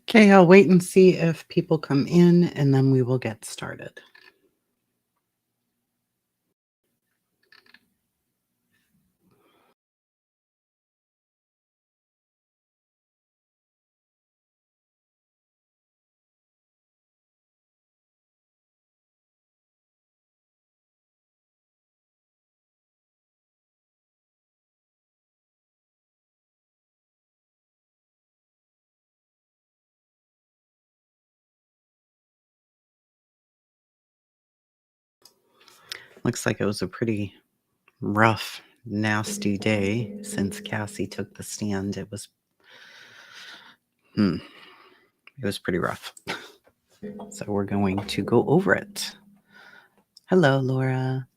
Okay, I'll wait and see if people come in and then we will get started. Looks like it was a pretty rough, nasty day since Cassie took the stand. It was pretty rough. So we're going to go over it. Hello, Laura.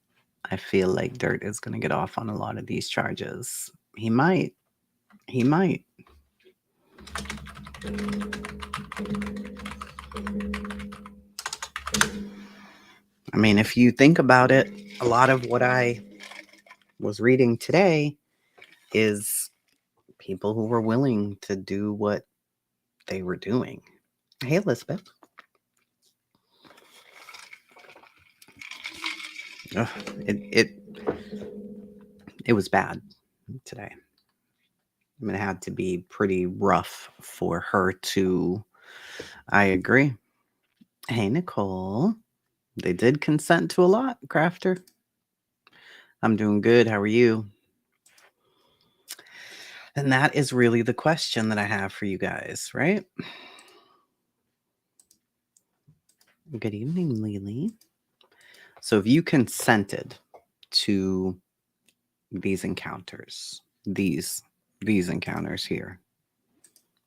I feel like Dirt is going to get off on a lot of these charges. He might. He might. I mean, if you think about it, a lot of what I was reading today is people who were willing to do what they were doing. Hey, Elizabeth. Ugh, it was bad today. I mean, it had to be pretty rough for her to. I agree. Hey, Nicole. They did consent to a lot, Crafter. I'm doing good. How are you? And that is really the question that I have for you guys, right? Good evening, Lily. So if you consented to these encounters, these encounters here,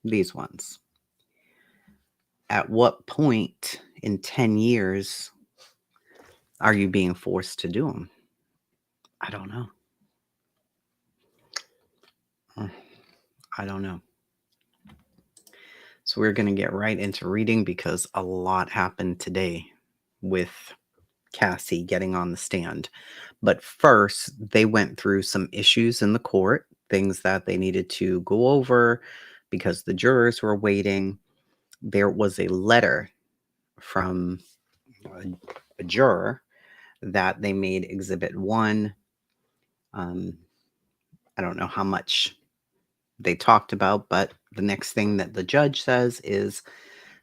these ones, at what point in 10 years are you being forced to do them? I don't know. I don't know. So we're going to get right into reading because a lot happened today with Cassie getting on the stand. But first, they went through some issues in the court, things that they needed to go over because the jurors were waiting. There was a letter from a juror that they made Exhibit 1. I don't know how much they talked about, but the next thing that the judge says is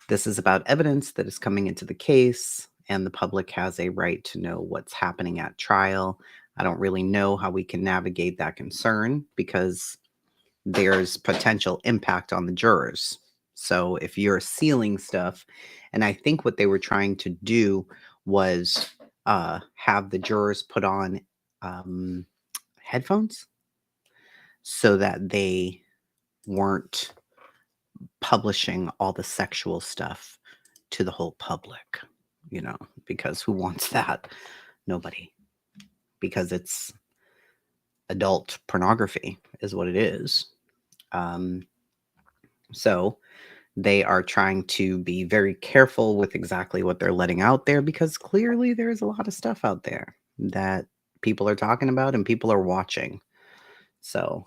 this is about evidence that is coming into the case, and the public has a right to know what's happening at trial. I don't really know how we can navigate that concern because there's potential impact on the jurors. So if you're sealing stuff, and I think what they were trying to do was have the jurors put on headphones so that they weren't publishing all the sexual stuff to the whole public, because who wants that? Nobody. Because it's adult pornography is what it is. So they are trying to be very careful with exactly what they're letting out there because clearly there's a lot of stuff out there that people are talking about and people are watching. So,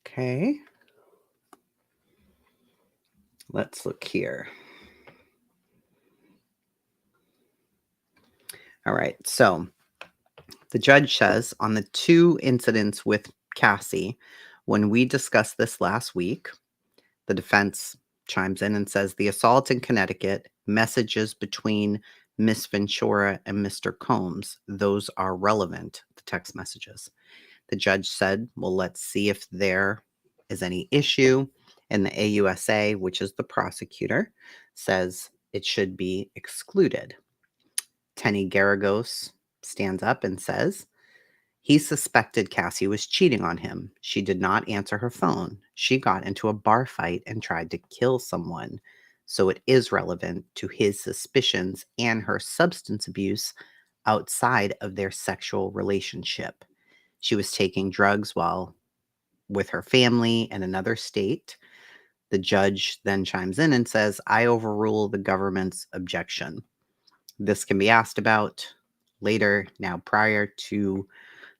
okay. Let's look here. All right. So the judge says on the 2 incidents with Cassie, when we discussed this last week, the defense chimes in and says the assault in Connecticut, messages between Miss Ventura and Mr. Combs, those are relevant, the text messages. The judge said, well, let's see if there is any issue. And the AUSA, which is the prosecutor, says it should be excluded. Tenny Garagos stands up and says, he suspected Cassie was cheating on him. She did not answer her phone. She got into a bar fight and tried to kill someone. So it is relevant to his suspicions and her substance abuse outside of their sexual relationship. She was taking drugs while with her family in another state. The judge then chimes in and says, I overrule the government's objection. This can be asked about later. Now, prior to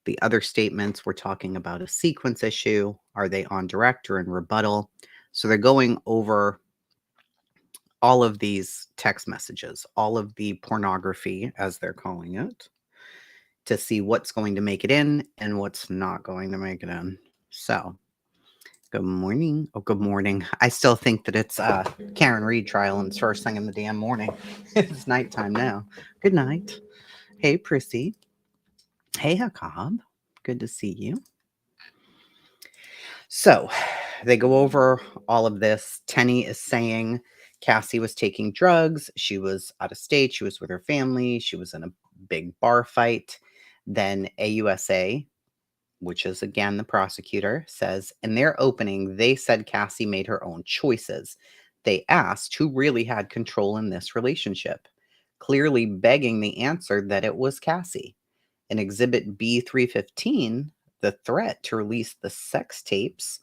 the other statements, we're talking about a sequence issue. Are they on direct or in rebuttal? So they're going over all of these text messages, all of the pornography, as they're calling it, to see what's going to make it in and what's not going to make it in. So, good morning. Oh, good morning. I still think that it's Karen Reed trial and it's first thing in the damn morning. It's nighttime now. Good night. Hey, Prissy. Hey, Hakab. Good to see you. So, they go over all of this. Tenny is saying Cassie was taking drugs. She was out of state. She was with her family. She was in a big bar fight. Then AUSA, which is again the prosecutor, says in their opening, they said Cassie made her own choices. They asked who really had control in this relationship, clearly begging the answer that it was Cassie. In Exhibit B315, the threat to release the sex tapes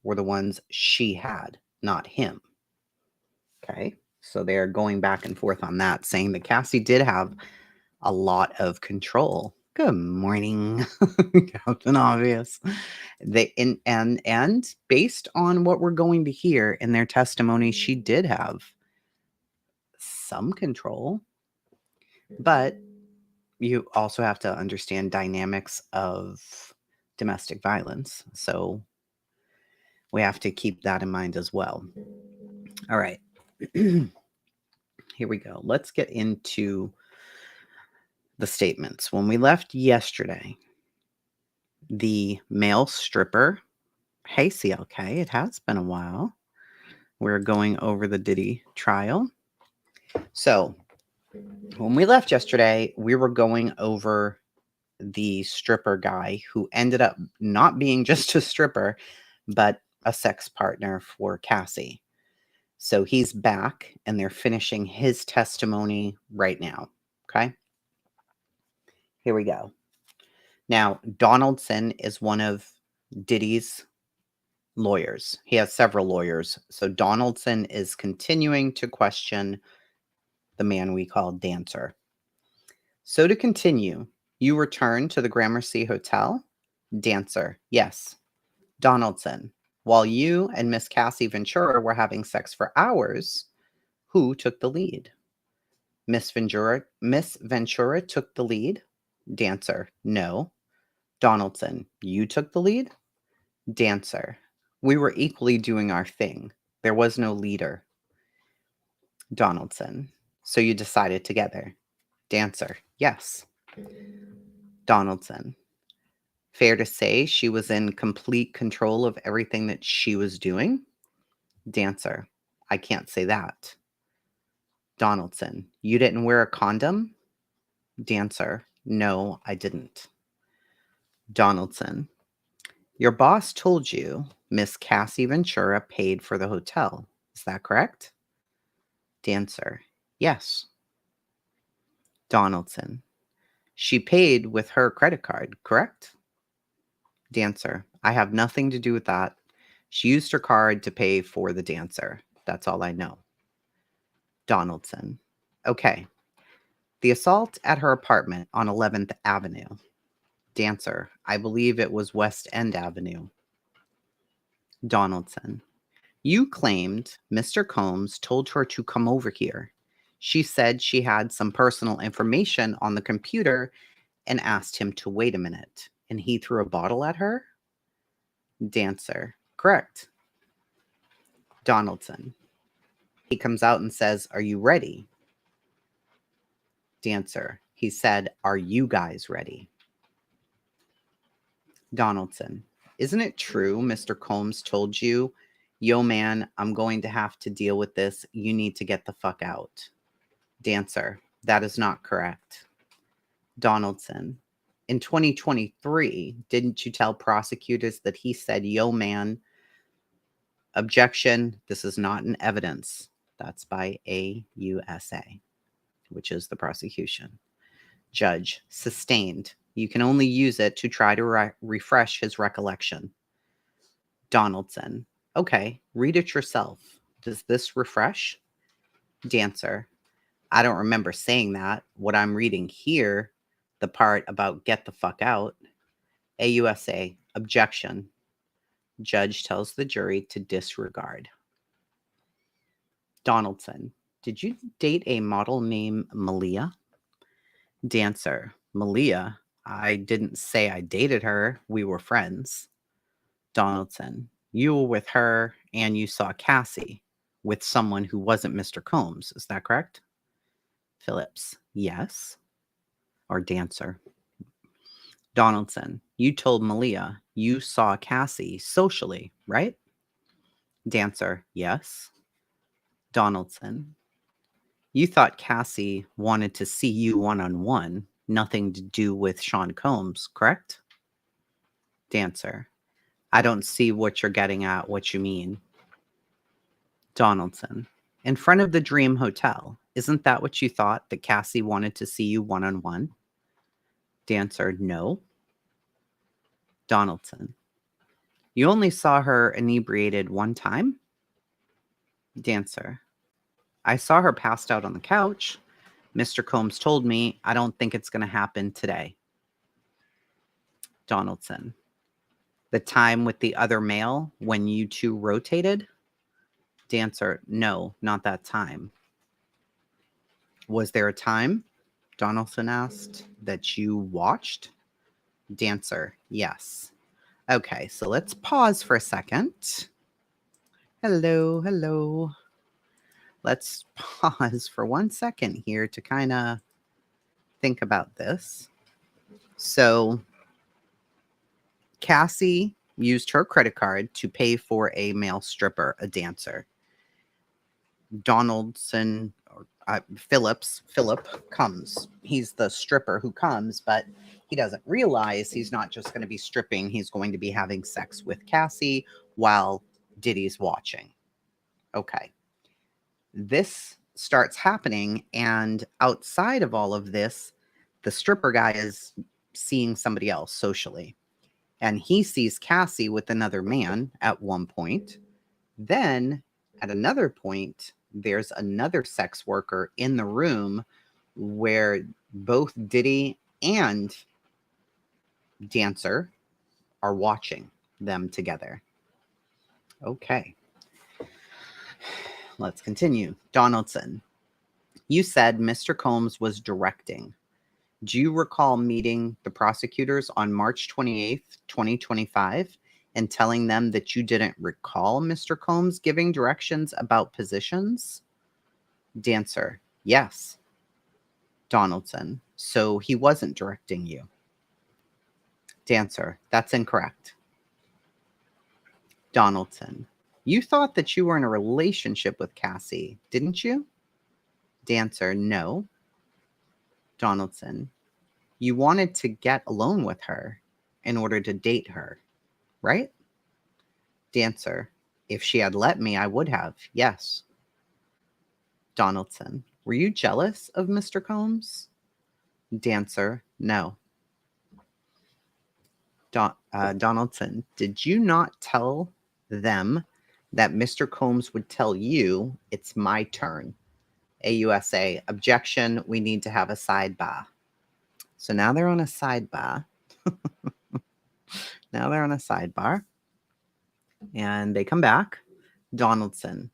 were the ones she had, not him. Okay, so they're going back and forth on that, saying that Cassie did have a lot of control. Good morning, Captain Obvious. And based on what we're going to hear in their testimony, she did have some control, but you also have to understand dynamics of domestic violence. So we have to keep that in mind as well. All right. Here we go. Let's get into the statements. When we left yesterday, the male stripper, hey CLK, it has been a while. We're going over the Diddy trial. So when we left yesterday, we were going over the stripper guy who ended up not being just a stripper, but a sex partner for Cassie. So he's back and they're finishing his testimony right now. Okay. Here we go. Now, Donaldson is one of Diddy's lawyers. He has several lawyers. So Donaldson is continuing to question the man we call Dancer. So to continue, you return to the Gramercy Hotel? Dancer, yes. Donaldson, while you and Miss Cassie Ventura were having sex for hours, who took the lead? Miss Ventura took the lead? Dancer, no. Donaldson, you took the lead? Dancer, we were equally doing our thing. There was no leader. Donaldson, so you decided together? Dancer, yes. Donaldson, fair to say she was in complete control of everything that she was doing? Dancer, I can't say that. Donaldson, you didn't wear a condom? Dancer, no, I didn't. Donaldson, your boss told you Miss Cassie Ventura paid for the hotel. Is that correct? Dancer, yes. Donaldson, she paid with her credit card, correct? Dancer, I have nothing to do with that. She used her card to pay for the dancer. That's all I know. Donaldson, okay. The assault at her apartment on 11th Avenue. Dancer, I believe it was West End Avenue. Donaldson, you claimed Mr. Combs told her to come over here. She said she had some personal information on the computer and asked him to wait a minute. And he threw a bottle at her? Dancer, correct. Donaldson, he comes out and says, are you ready? Dancer, he said, are you guys ready? Donaldson, isn't it true Mr. Combs told you, yo man, I'm going to have to deal with this. You need to get the fuck out. Dancer, that is not correct. Donaldson, in 2023, didn't you tell prosecutors that he said, yo man, objection, this is not an evidence. That's by AUSA, which is the prosecution. Judge, sustained. You can only use it to try to refresh his recollection. Donaldson, okay, read it yourself. Does this refresh? Dancer, I don't remember saying that. What I'm reading here, the part about get the fuck out. AUSA, objection. Judge tells the jury to disregard. Donaldson, did you date a model named Malia? Dancer, Malia? I didn't say I dated her. We were friends. Donaldson, you were with her and you saw Cassie with someone who wasn't Mr. Combs. Is that correct? Phillips, yes. Or Dancer. Donaldson, you told Malia you saw Cassie socially, right? Dancer, yes. Donaldson, you thought Cassie wanted to see you one-on-one, nothing to do with Sean Combs, correct? Dancer, I don't see what you're getting at, what you mean. Donaldson, in front of the Dream Hotel, isn't that what you thought, that Cassie wanted to see you one-on-one? Dancer, no. Donaldson, you only saw her inebriated one time? Dancer, I saw her passed out on the couch. Mr. Combs told me, I don't think it's going to happen today. Donaldson, the time with the other male when you two rotated? Dancer, no, not that time. Was there a time, Donaldson asked, that you watched? Dancer, yes. Okay, so let's pause for a second. Hello, hello. Let's pause for 1 second here to kind of think about this. So Cassie used her credit card to pay for a male stripper, a dancer. Donaldson, or Philip comes. He's the stripper who comes, but he doesn't realize he's not just going to be stripping. He's going to be having sex with Cassie while Diddy's watching. Okay. This starts happening, and outside of all of this, the stripper guy is seeing somebody else socially. And he sees Cassie with another man at one point. Then, at another point, there's another sex worker in the room where both Diddy and Dancer are watching them together. Okay. Let's continue. Donaldson, you said Mr. Combs was directing. Do you recall meeting the prosecutors on March 28th, 2025, and telling them that you didn't recall Mr. Combs giving directions about positions? Dancer, yes. Donaldson, so he wasn't directing you. Dancer, that's incorrect. Donaldson, you thought that you were in a relationship with Cassie, didn't you? Dancer, no. Donaldson, you wanted to get alone with her in order to date her, right? Dancer, if she had let me, I would have, yes. Donaldson, were you jealous of Mr. Combs? Dancer, no. Donaldson, did you not tell them that Mr. Combs would tell you, it's my turn? AUSA, objection, we need to have a sidebar. So now they're on a sidebar. And they come back. Donaldson,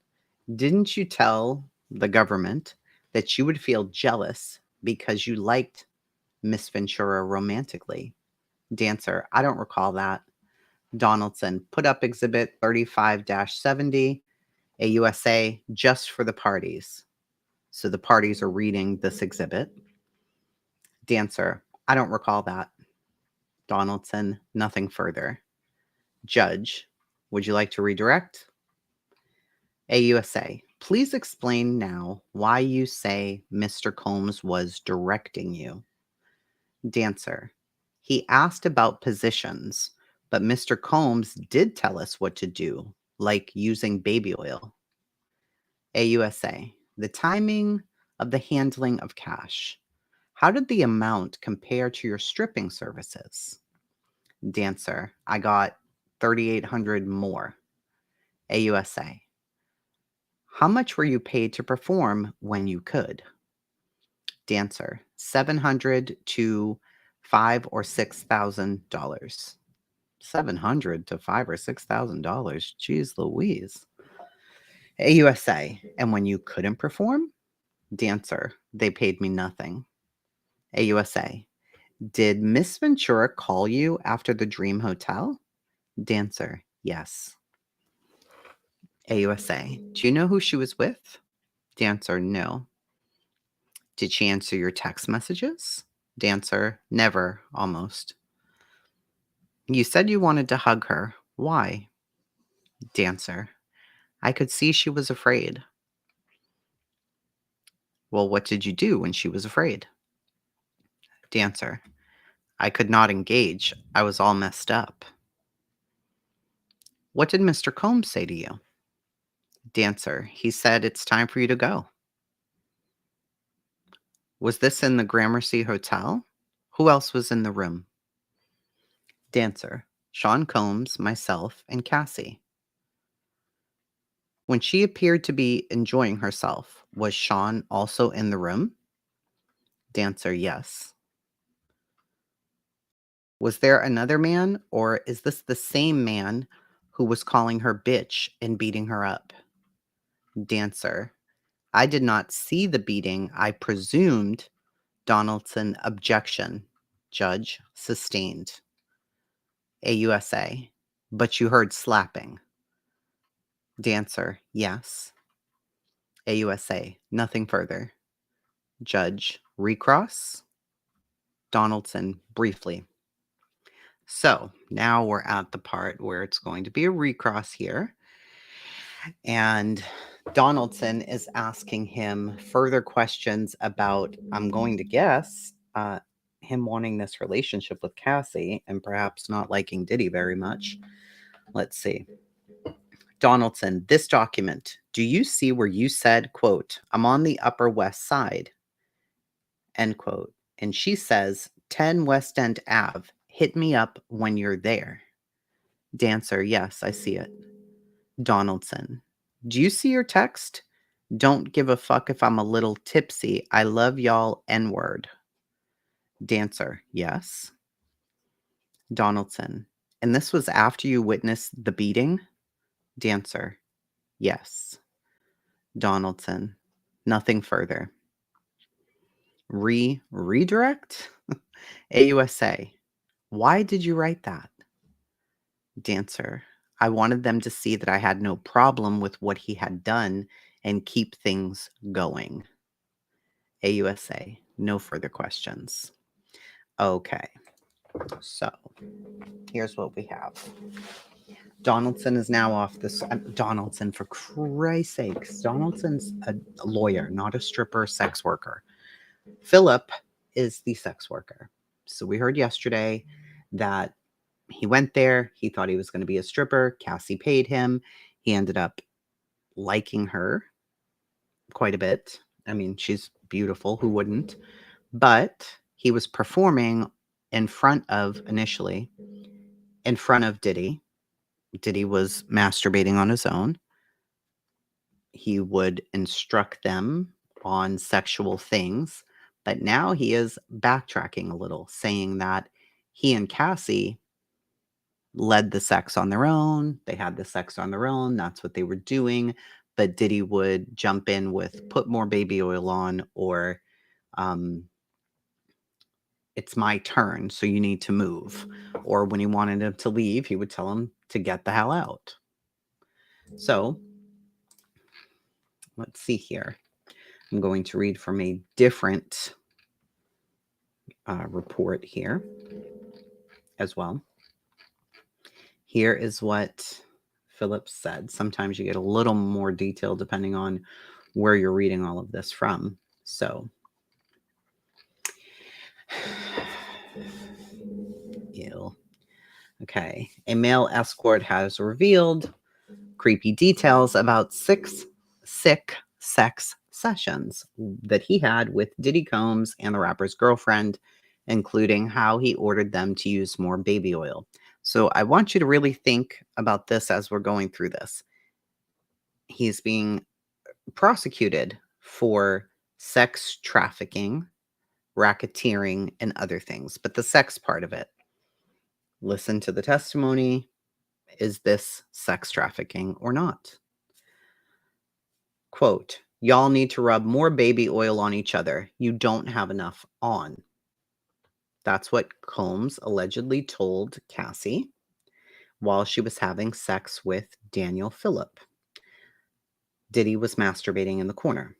didn't you tell the government that you would feel jealous because you liked Miss Ventura romantically? Dancer, I don't recall that. Donaldson, put up exhibit 35-70, AUSA, just for the parties. So the parties are reading this exhibit. Dancer, I don't recall that. Donaldson, nothing further. Judge, would you like to redirect? AUSA, please explain now why you say Mr. Combs was directing you. Dancer, he asked about positions, but Mr. Combs did tell us what to do, like using baby oil. AUSA, the timing of the handling of cash. How did the amount compare to your stripping services? Dancer, I got $3,800 more. AUSA, how much were you paid to perform when you could? Dancer, $700 to $5,000 or $6,000. $700 to $5,000 or $6,000. Jeez Louise. AUSA. And when you couldn't perform? Dancer. They paid me nothing. AUSA. Did Miss Ventura call you after the Dream Hotel? Dancer. Yes. AUSA. Do you know who she was with? Dancer. No. Did she answer your text messages? Dancer. Never. Almost. You said you wanted to hug her. Why? Dancer. I could see she was afraid. Well, what did you do when she was afraid? Dancer. I could not engage. I was all messed up. What did Mr. Combs say to you? Dancer. He said it's time for you to go. Was this in the Gramercy Hotel? Who else was in the room? Dancer. Sean Combs, myself, and Cassie. When she appeared to be enjoying herself, was Sean also in the room? Dancer. Yes. Was there another man, or is this the same man who was calling her bitch and beating her up? Dancer. I did not see the beating. I presumed. Donaldson. Objection. Judge. Sustained. AUSA. But you heard slapping. Dancer. Yes. AUSA. Nothing further. Judge. Recross. Donaldson. Briefly. So now we're at the part where it's going to be a recross here. And Donaldson is asking him further questions about, I'm going to guess, him wanting this relationship with Cassie and perhaps not liking Diddy very much. Let's see. Donaldson, this document, do you see where you said, quote, I'm on the Upper West Side, end quote. And she says, 10 West End Ave, hit me up when you're there. Dancer, yes, I see it. Donaldson, do you see your text? Don't give a fuck if I'm a little tipsy. I love y'all, N-word. Dancer, yes. Donaldson, and this was after you witnessed the beating? Dancer, yes. Donaldson, nothing further. Redirect? AUSA, why did you write that? Dancer, I wanted them to see that I had no problem with what he had done and keep things going. AUSA, no further questions. Okay, so here's what we have. Donaldson is now off this. Donaldson, for Christ's sakes. Donaldson's a lawyer, not a stripper sex worker. Philip is the sex worker. So we heard yesterday that he went there. He thought he was going to be a stripper. Cassie paid him. He ended up liking her quite a bit. I mean, she's beautiful. Who wouldn't? But he was performing initially in front of Diddy. Diddy was masturbating on his own. He would instruct them on sexual things. But now he is backtracking a little, saying that he and Cassie led the sex on their own. They had the sex on their own. That's what they were doing. But Diddy would jump in with put more baby oil on, or it's my turn, so you need to move. Or when he wanted him to leave, he would tell him to get the hell out. So let's see here. I'm going to read from a different report here as well. Here is what Phillips said. Sometimes you get a little more detail depending on where you're reading all of this from. So, ew. Okay. A male escort has revealed creepy details about 6 sick sex sessions that he had with Diddy Combs and the rapper's girlfriend, including how he ordered them to use more baby oil. So I want you to really think about this as we're going through this. He's being prosecuted for sex trafficking, racketeering, and other things. But the sex part of it, Listen to the testimony. Is this sex trafficking or not? Quote, y'all need to rub more baby oil on each other. You don't have enough on. That's what Combs allegedly told Cassie while she was having sex with Daniel Phillip. Diddy was masturbating in the corner.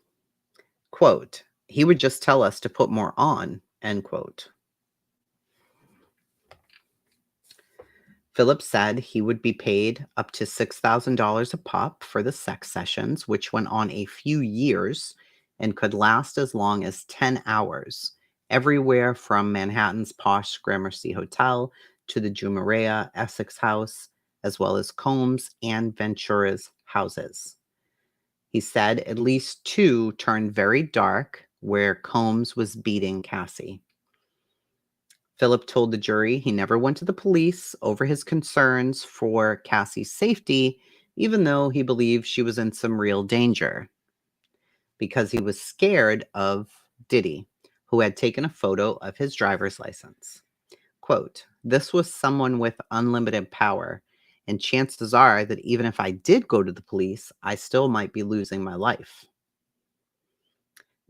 Quote, he would just tell us to put more on, end quote. Phillip said he would be paid up to $6,000 a pop for the sex sessions, which went on a few years and could last as long as 10 hours, everywhere from Manhattan's posh Gramercy Hotel to the Jumeirah Essex House, as well as Combs and Ventura's houses. He said at least 2 turned very dark where Combs was beating Cassie. Phillip told the jury he never went to the police over his concerns for Cassie's safety, even though he believed she was in some real danger, because he was scared of Diddy, who had taken a photo of his driver's license. Quote, this was someone with unlimited power, and chances are that even if I did go to the police, I still might be losing my life.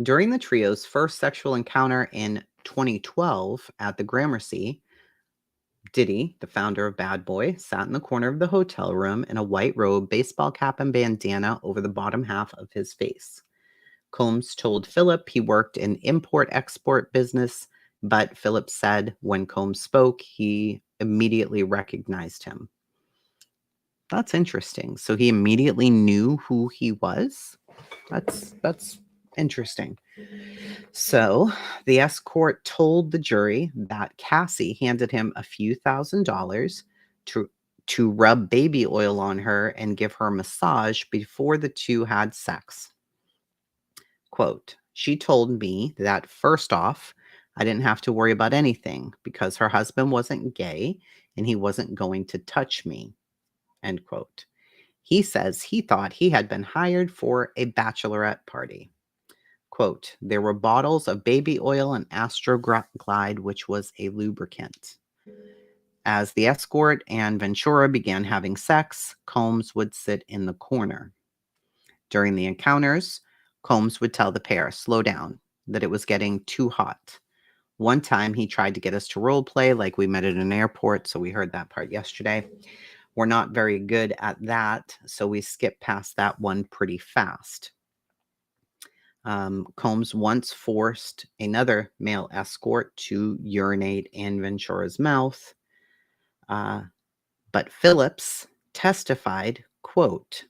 During the trio's first sexual encounter in 2012 at the Gramercy, Diddy, the founder of Bad Boy, sat in the corner of the hotel room in a white robe, baseball cap, and bandana over the bottom half of his face. Combs told Phillip he worked in import-export business, but Phillip said when Combs spoke, he immediately recognized him. That's interesting. So he immediately knew who he was? That's interesting. So the escort told the jury that Cassie handed him a few $1,000s to rub baby oil on her and give her a massage before the two had sex. Quote, she told me that first off, I didn't have to worry about anything because her husband wasn't gay and he wasn't going to touch me, end quote. He says he thought he had been hired for a bachelorette party. Quote, there were bottles of baby oil and Astroglide, which was a lubricant. As the escort and Ventura began having sex, Combs would sit in the corner. During the encounters, Combs would tell the pair, slow down, that it was getting too hot. One time he tried to get us to role play like we met at an airport, so we heard that part yesterday. We're not very good at that, so we skipped past that one pretty fast. Combs once forced another male escort to urinate in Ventura's mouth, but Phillips testified, quote,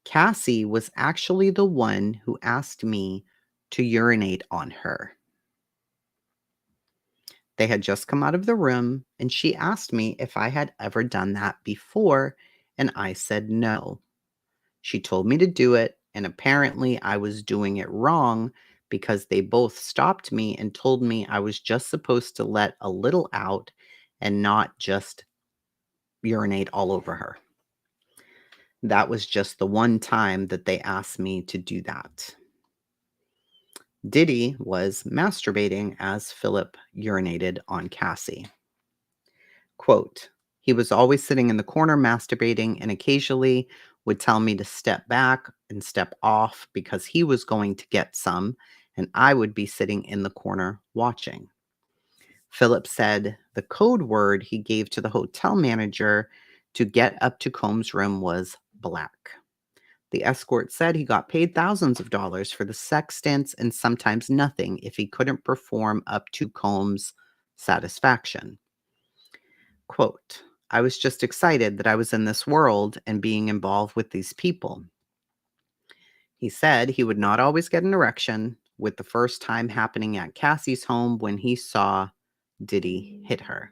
Cassie was actually the one who asked me to urinate on her. They had just come out of the room, and she asked me if I had ever done that before, and I said no. She told me to do it, and apparently I was doing it wrong because they both stopped me and told me I was just supposed to let a little out and not just urinate all over her. That was just the one time that they asked me to do that. Diddy was masturbating as Phillip urinated on Cassie. Quote, he was always sitting in the corner masturbating and occasionally would tell me to step back and step off because he was going to get some, and I would be sitting in the corner watching. Phillip said the code word he gave to the hotel manager to get up to Combs' room was black. The escort said he got paid thousands of dollars for the sex stints and sometimes nothing if he couldn't perform up to Combs' satisfaction. Quote, I was just excited that I was in this world and being involved with these people. He said he would not always get an erection, with the first time happening at Cassie's home when he saw Diddy hit her.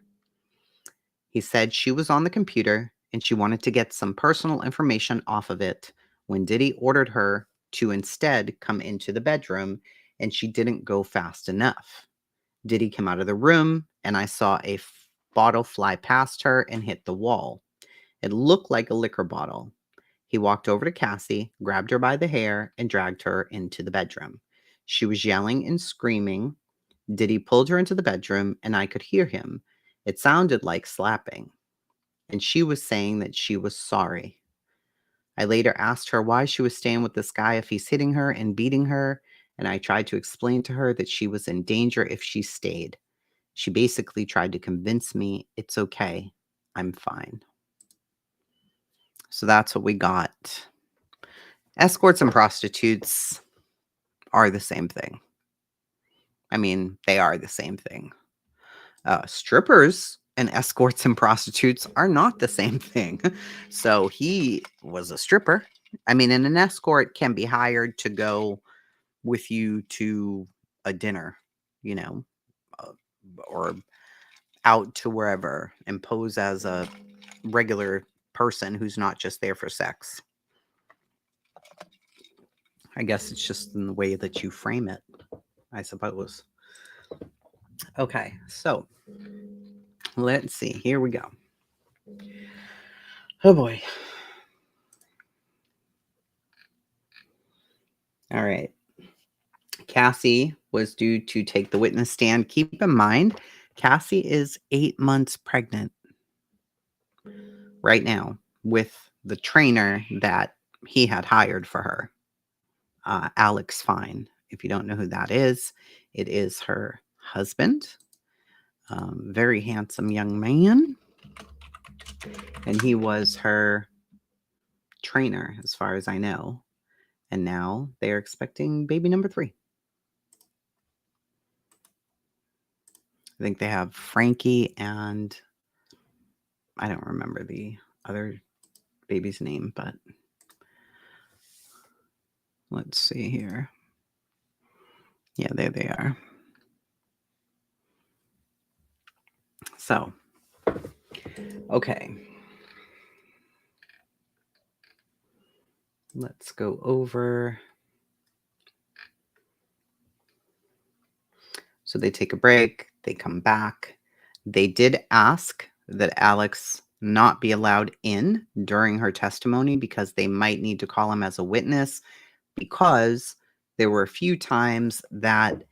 He said she was on the computer and she wanted to get some personal information off of it when Diddy ordered her to instead come into the bedroom, and she didn't go fast enough. Diddy came out of the room and I saw a bottle fly past her and hit the wall. It looked like a liquor bottle. He walked over to Cassie, grabbed her by the hair, and dragged her into the bedroom. She was yelling and screaming. Diddy pulled her into the bedroom, and I could hear him. It sounded like slapping, and she was saying that she was sorry. I later asked her why she was staying with this guy if he's hitting her and beating her, and I tried to explain to her that she was in danger if she stayed. She basically tried to convince me it's okay. I'm fine. So that's what we got. Escorts and prostitutes are the same thing. I mean, they are the same thing. Strippers and escorts and prostitutes are not the same thing. So he was a stripper. I mean, and an escort can be hired to go with you to a dinner, you know, uh, or out to wherever and pose as a regular person who's not just there for sex. I guess it's just in the way that you frame it, I suppose. Okay, so let's see. Here we go. Oh boy. All right. Cassie was due to take the witness stand. Keep in mind, Cassie is 8 months pregnant right now with the trainer that he had hired for her, Alex Fine. If you don't know who that is, it is her husband, very handsome young man, and he was her trainer, as far as I know. And now they're expecting baby number 3. I think they have Frankie and I don't remember the other baby's name, but let's see here. Yeah, there they are. So, okay. Let's go over. So they take a break, they come back. They did ask that Alex not be allowed in during her testimony because they might need to call him as a witness because there were a few times that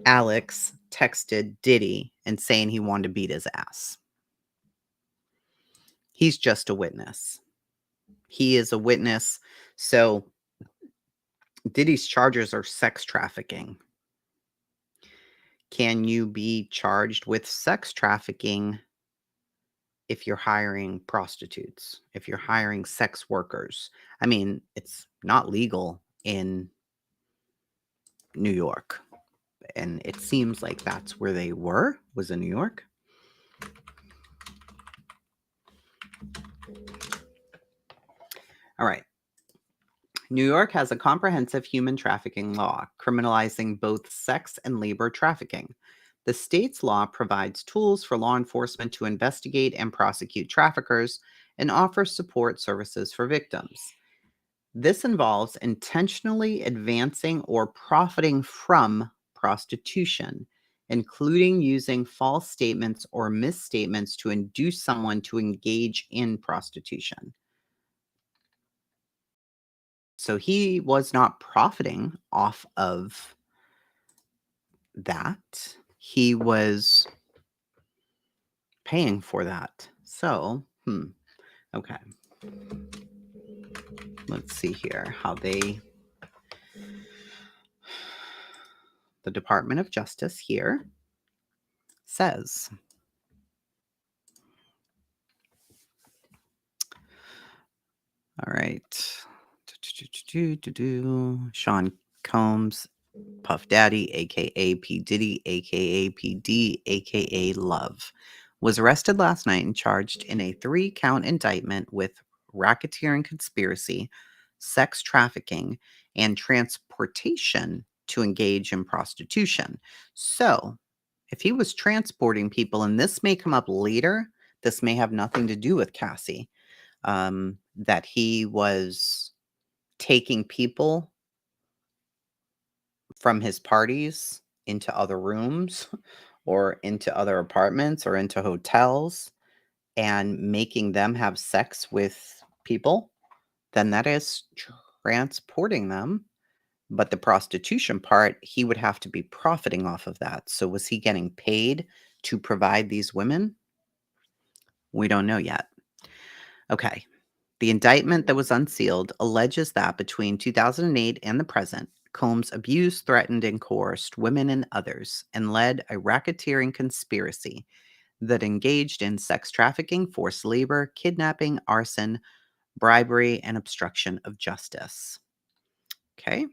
Alex texted Diddy and saying he wanted to beat his ass. He's just a witness. He is a witness. So Diddy's charges are sex trafficking. Can you be charged with sex trafficking if you're hiring prostitutes, if you're hiring sex workers? I mean, it's not legal in New York. And it seems like that's where they was in New York. All right. New York has a comprehensive human trafficking law, criminalizing both sex and labor trafficking. The state's law provides tools for law enforcement to investigate and prosecute traffickers and offers support services for victims. This involves intentionally advancing or profiting from prostitution, including using false statements or misstatements to induce someone to engage in prostitution. So he was not profiting off of that. He was paying for that. So, okay. Let's see here how the Department of Justice here says. All right. Sean Combs, Puff Daddy, aka P. Diddy, aka PD, aka Love, was arrested last night and charged in a 3-count indictment with racketeering conspiracy, sex trafficking, and transportation to engage in prostitution. So, if he was transporting people, and this may come up later, this may have nothing to do with Cassie, that he was taking people from his parties into other rooms or into other apartments or into hotels and making them have sex with people, then that is transporting them. But the prostitution part, he would have to be profiting off of that. So was he getting paid to provide these women? We don't know yet. Okay. The indictment that was unsealed alleges that between 2008 and the present, Combs abused, threatened, and coerced women and others and led a racketeering conspiracy that engaged in sex trafficking, forced labor, kidnapping, arson, bribery, and obstruction of justice. Okay.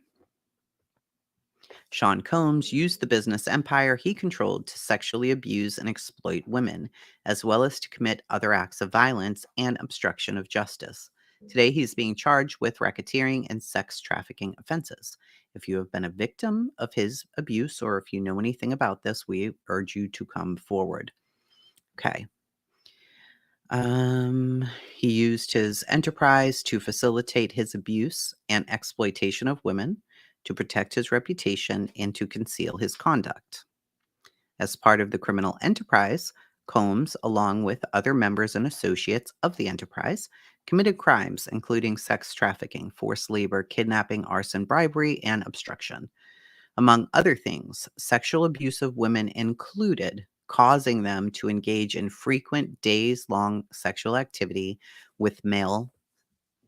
Sean Combs used the business empire he controlled to sexually abuse and exploit women, as well as to commit other acts of violence and obstruction of justice. Today, he's being charged with racketeering and sex trafficking offenses. If you have been a victim of his abuse or if you know anything about this, we urge you to come forward. Okay. He used his enterprise to facilitate his abuse and exploitation of women, to protect his reputation, and to conceal his conduct. As part of the criminal enterprise, Combs, along with other members and associates of the enterprise, committed crimes including sex trafficking, forced labor, kidnapping, arson, bribery, and obstruction. Among other things, sexual abuse of women included causing them to engage in frequent days-long sexual activity with male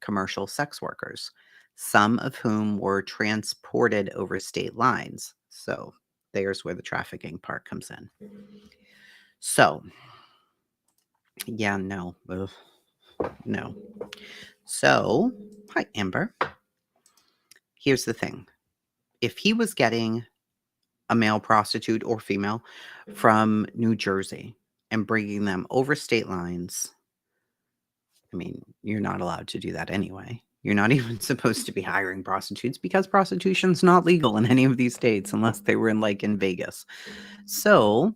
commercial sex workers, some of whom were transported over state lines. So there's where the trafficking part comes in. So, yeah, no. Ugh, no. So, hi, Amber. Here's the thing. If he was getting a male prostitute or female from New Jersey and bringing them over state lines, I mean, you're not allowed to do that anyway. You're not even supposed to be hiring prostitutes because prostitution's not legal in any of these states unless they were in Vegas. So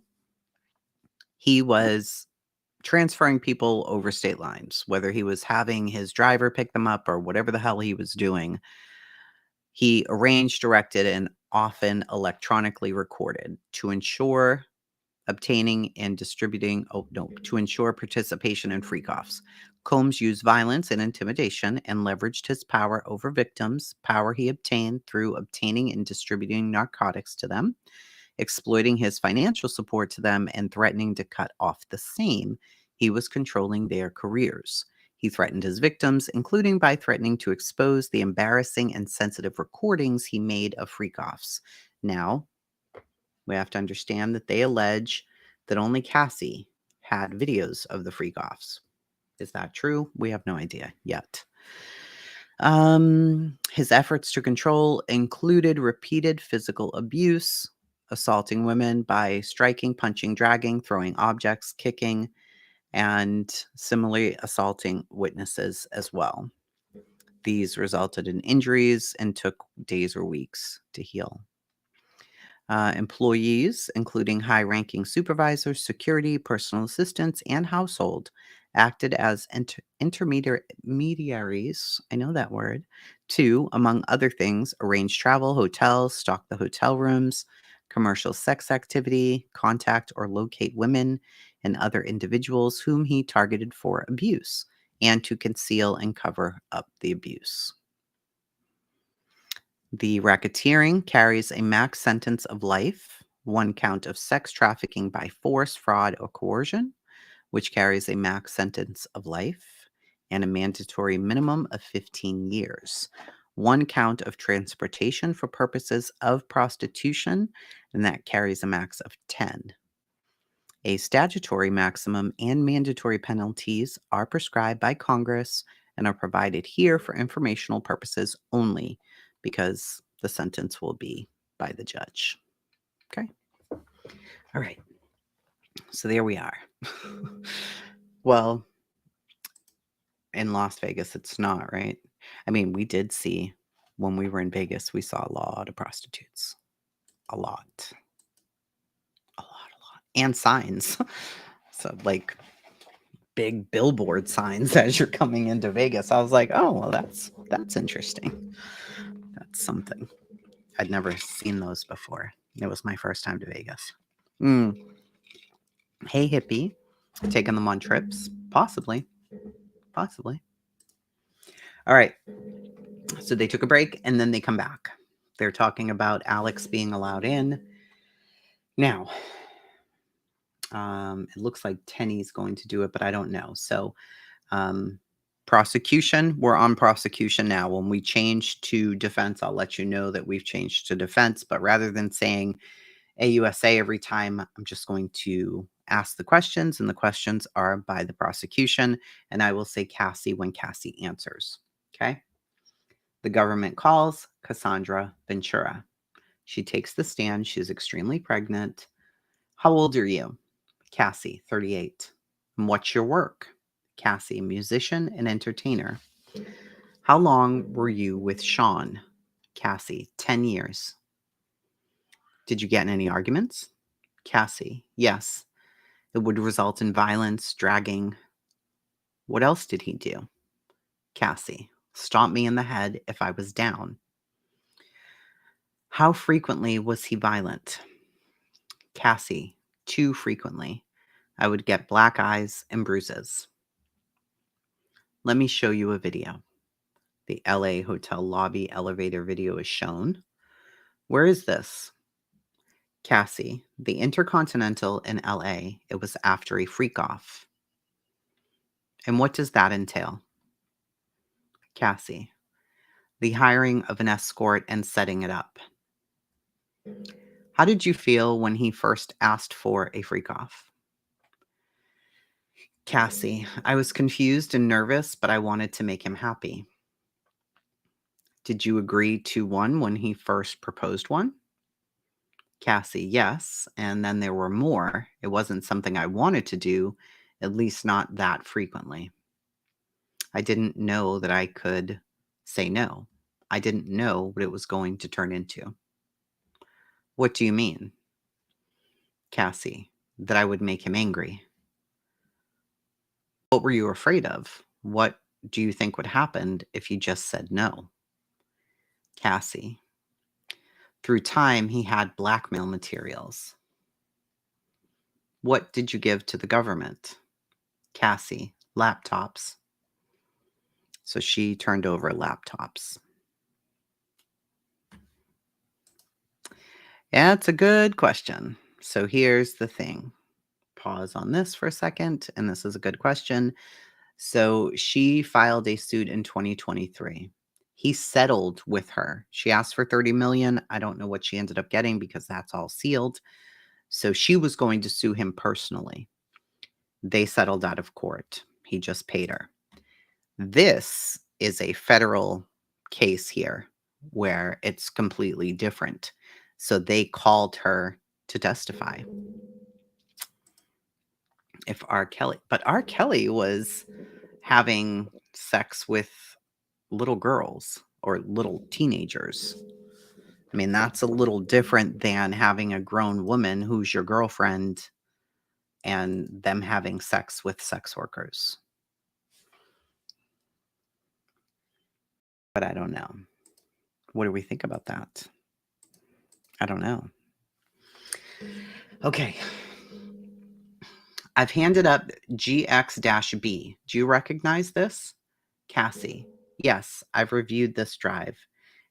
he was transferring people over state lines, whether he was having his driver pick them up or whatever the hell he was doing. He arranged, directed, and often electronically recorded to ensure to ensure participation in freak-offs. Combs used violence and intimidation and leveraged his power over victims, power he obtained through obtaining and distributing narcotics to them, exploiting his financial support to them, and threatening to cut off the same. He was controlling their careers. He threatened his victims, including by threatening to expose the embarrassing and sensitive recordings he made of freak-offs. Now, we have to understand that they allege that only Cassie had videos of the freak-offs. Is that true? We have no idea yet. His efforts to control included repeated physical abuse, assaulting women by striking, punching, dragging, throwing objects, kicking, and similarly assaulting witnesses as well. These resulted in injuries and took days or weeks to heal. Employees, including high-ranking supervisors, security, personal assistants, and household, acted as intermediaries, I know that word, to, among other things, arrange travel, hotels, stock the hotel rooms, commercial sex activity, contact or locate women and other individuals whom he targeted for abuse, and to conceal and cover up the abuse. The racketeering carries a max sentence of life, 1 count of sex trafficking by force, fraud, or coercion, which carries a max sentence of life, and a mandatory minimum of 15 years. 1 count of transportation for purposes of prostitution, and that carries a max of 10. A statutory maximum and mandatory penalties are prescribed by Congress and are provided here for informational purposes only, because the sentence will be by the judge. Okay. All right. So there we are. Well, in Las Vegas, it's not, right? I mean, we did see, when we were in Vegas, we saw a lot of prostitutes. A lot. And signs. So, like, big billboard signs as you're coming into Vegas. I was like, oh, well, that's interesting. That's something. I'd never seen those before. It was my first time to Vegas. Hey, hippie. Taking them on trips? Possibly. Possibly. All right. So they took a break and then they come back. They're talking about Alex being allowed in. Now, It looks like Tenny's going to do it, but I don't know. So prosecution, we're on prosecution now. When we change to defense, I'll let you know that we've changed to defense. But rather than saying AUSA every time, I'm just going to ask the questions, and the questions are by the prosecution. And I will say Cassie when Cassie answers. Okay. The government calls Cassandra Ventura. She takes the stand. She's extremely pregnant. How old are you? Cassie, 38. And what's your work? Cassie, musician and entertainer. How long were you with Sean? Cassie, 10 years. Did you get in any arguments? Cassie, yes. It would result in violence, dragging. What else did he do? Cassie, stomp me in the head if I was down. How frequently was he violent? Cassie, too frequently. I would get black eyes and bruises. Let me show you a video. The LA hotel lobby elevator video is shown. Where is this? Cassie, the Intercontinental in LA. It was after a freak off. And what does that entail? Cassie, the hiring of an escort and setting it up. How did you feel when he first asked for a freak off? Cassie, I was confused and nervous, but I wanted to make him happy. Did you agree to one when he first proposed one? Cassie, yes. And then there were more. It wasn't something I wanted to do, at least not that frequently. I didn't know that I could say no. I didn't know what it was going to turn into. What do you mean? Cassie, that I would make him angry. What were you afraid of? What do you think would happen if you just said no? Cassie, through time, he had blackmail materials. What did you give to the government? Cassie, laptops. So she turned over laptops. Yeah, it's a good question. So here's the thing. Pause on this for a second, and this is a good question. So she filed a suit in 2023. He settled with her. She asked for 30 million. I don't know what she ended up getting because that's all sealed. So she was going to sue him personally. They settled out of court. He just paid her. This is a federal case here where it's completely different. So they called her to testify. If R. Kelly, but R. Kelly was having sex with little girls or little teenagers. I mean, that's a little different than having a grown woman who's your girlfriend and them having sex with sex workers. But I don't know. What do we think about that? I don't know. Okay. I've handed up GX-B. Do you recognize this? Cassie. Yes, I've reviewed this drive.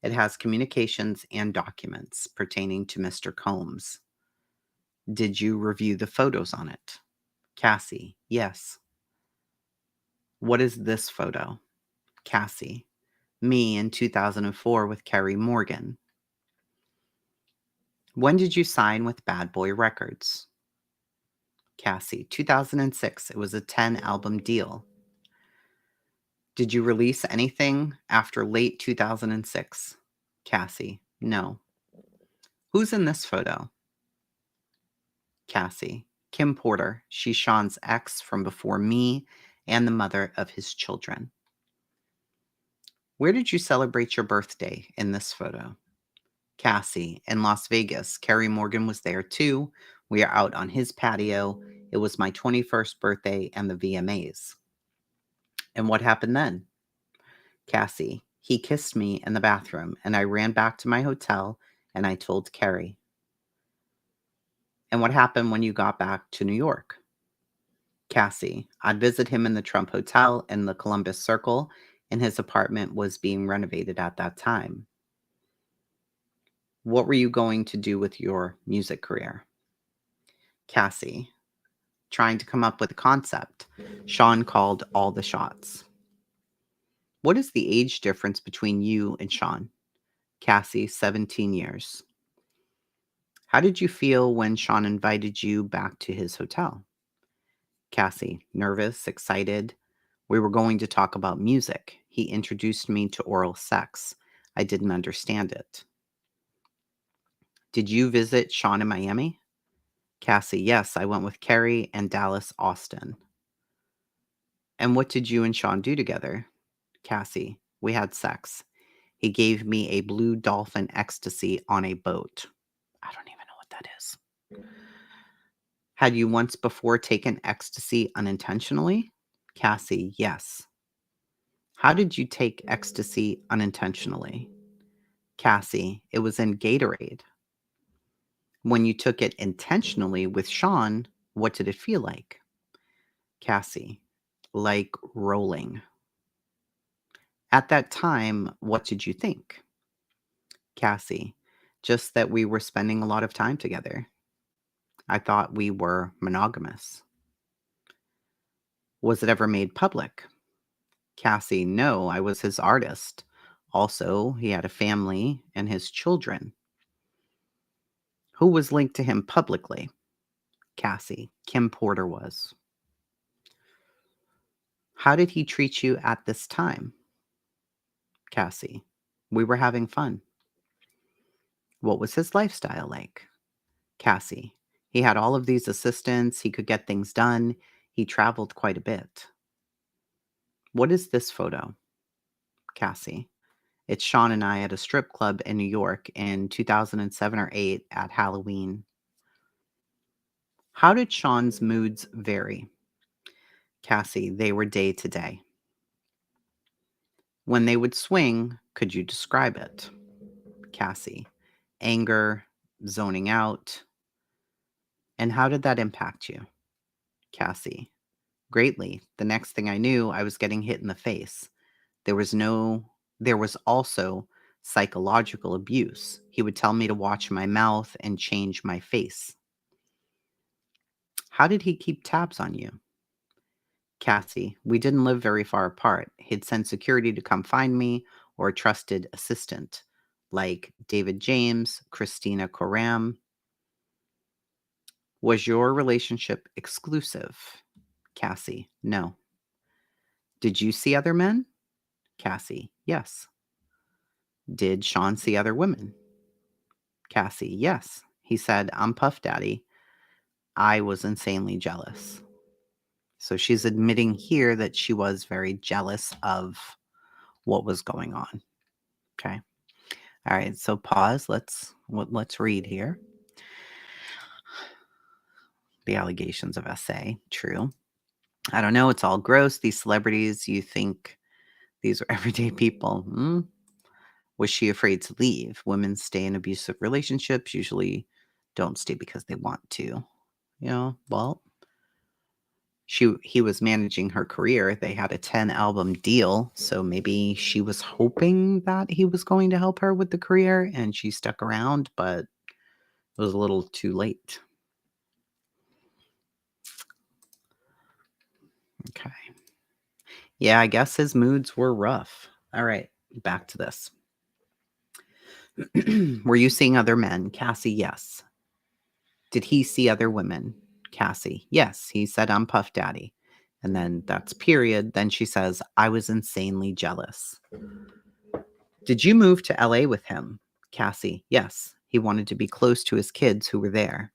It has communications and documents pertaining to Mr. Combs. Did you review the photos on it? Cassie. Yes. What is this photo? Cassie. Me in 2004 with Kerry Morgan. When did you sign with Bad Boy Records? Cassie. 2006. It was a 10-album deal. Did you release anything after late 2006? Cassie. No. Who's in this photo? Cassie. Kim Porter. She's Sean's ex from before me and the mother of his children. Where did you celebrate your birthday in this photo? Cassie. In Las Vegas. Kerry Morgan was there too. We are out on his patio. It was my 21st birthday and the VMAs. And what happened then? Cassie. He kissed me in the bathroom and I ran back to my hotel and I told Kerry. And what happened when you got back to New York? Cassie. I'd visit him in the Trump Hotel in the Columbus Circle, and his apartment was being renovated at that time. What were you going to do with your music career? Cassie. trying to come up with a concept. Sean called all the shots. What is the age difference between you and Sean? Cassie, 17 years. How did you feel when Sean invited you back to his hotel? Cassie, nervous, excited. We were going to talk about music. He introduced me to oral sex. I didn't understand it. Did you visit Sean in Miami? Cassie, yes, I went with Carrie and Dallas Austin. And what did you and Sean do together? Cassie, we had sex. He gave me a blue dolphin ecstasy on a boat. I don't even know what that is. Had you once before taken ecstasy unintentionally? Cassie, yes. How did you take ecstasy unintentionally? Cassie, it was in Gatorade. When you took it intentionally with Sean, what did it feel like? Cassie, like rolling. At that time, what did you think? Cassie, just that we were spending a lot of time together. I thought we were monogamous. Was it ever made public? Cassie, no, I was his artist. Also, he had a family and his children. Who was linked to him publicly? Cassie, Kim Porter was. How did he treat you at this time? Cassie, we were having fun. What was his lifestyle like? Cassie, he had all of these assistants. He could get things done. He traveled quite a bit. What is this photo? Cassie, it's Sean and I at a strip club in New York in 2007 or 8 at Halloween. How did Sean's moods vary? Cassie, they were day to day. When they would swing, could you describe it? Cassie, anger, zoning out. And how did that impact you? Cassie, greatly. The next thing I knew, I was getting hit in the face. There was also psychological abuse. He would tell me to watch my mouth and change my face. How did he keep tabs on you? Cassie, we didn't live very far apart. He'd send security to come find me or a trusted assistant like David James, Christina Coram. Was your relationship exclusive? Cassie, no. Did you see other men? Cassie, yes. Did Sean see other women? Cassie, yes. He said, I'm Puff Daddy. I was insanely jealous. So she's admitting here that she was very jealous of what was going on. Okay. All right. So pause. Let's read here. The allegations of SA. True. I don't know. It's all gross. These celebrities, you think these are everyday people. Was she afraid to leave? Women stay in abusive relationships, usually don't stay because they want to. Well, he was managing her career. They had a 10-album deal, so maybe she was hoping that he was going to help her with the career, and she stuck around, but it was a little too late. Okay. Yeah, I guess his moods were rough. All right, back to this. Were you seeing other men? Cassie, yes. Did he see other women? Cassie, yes. He said, I'm Puff Daddy. And then that's period. Then she says, I was insanely jealous. Did you move to LA with him? Cassie, yes. He wanted to be close to his kids who were there.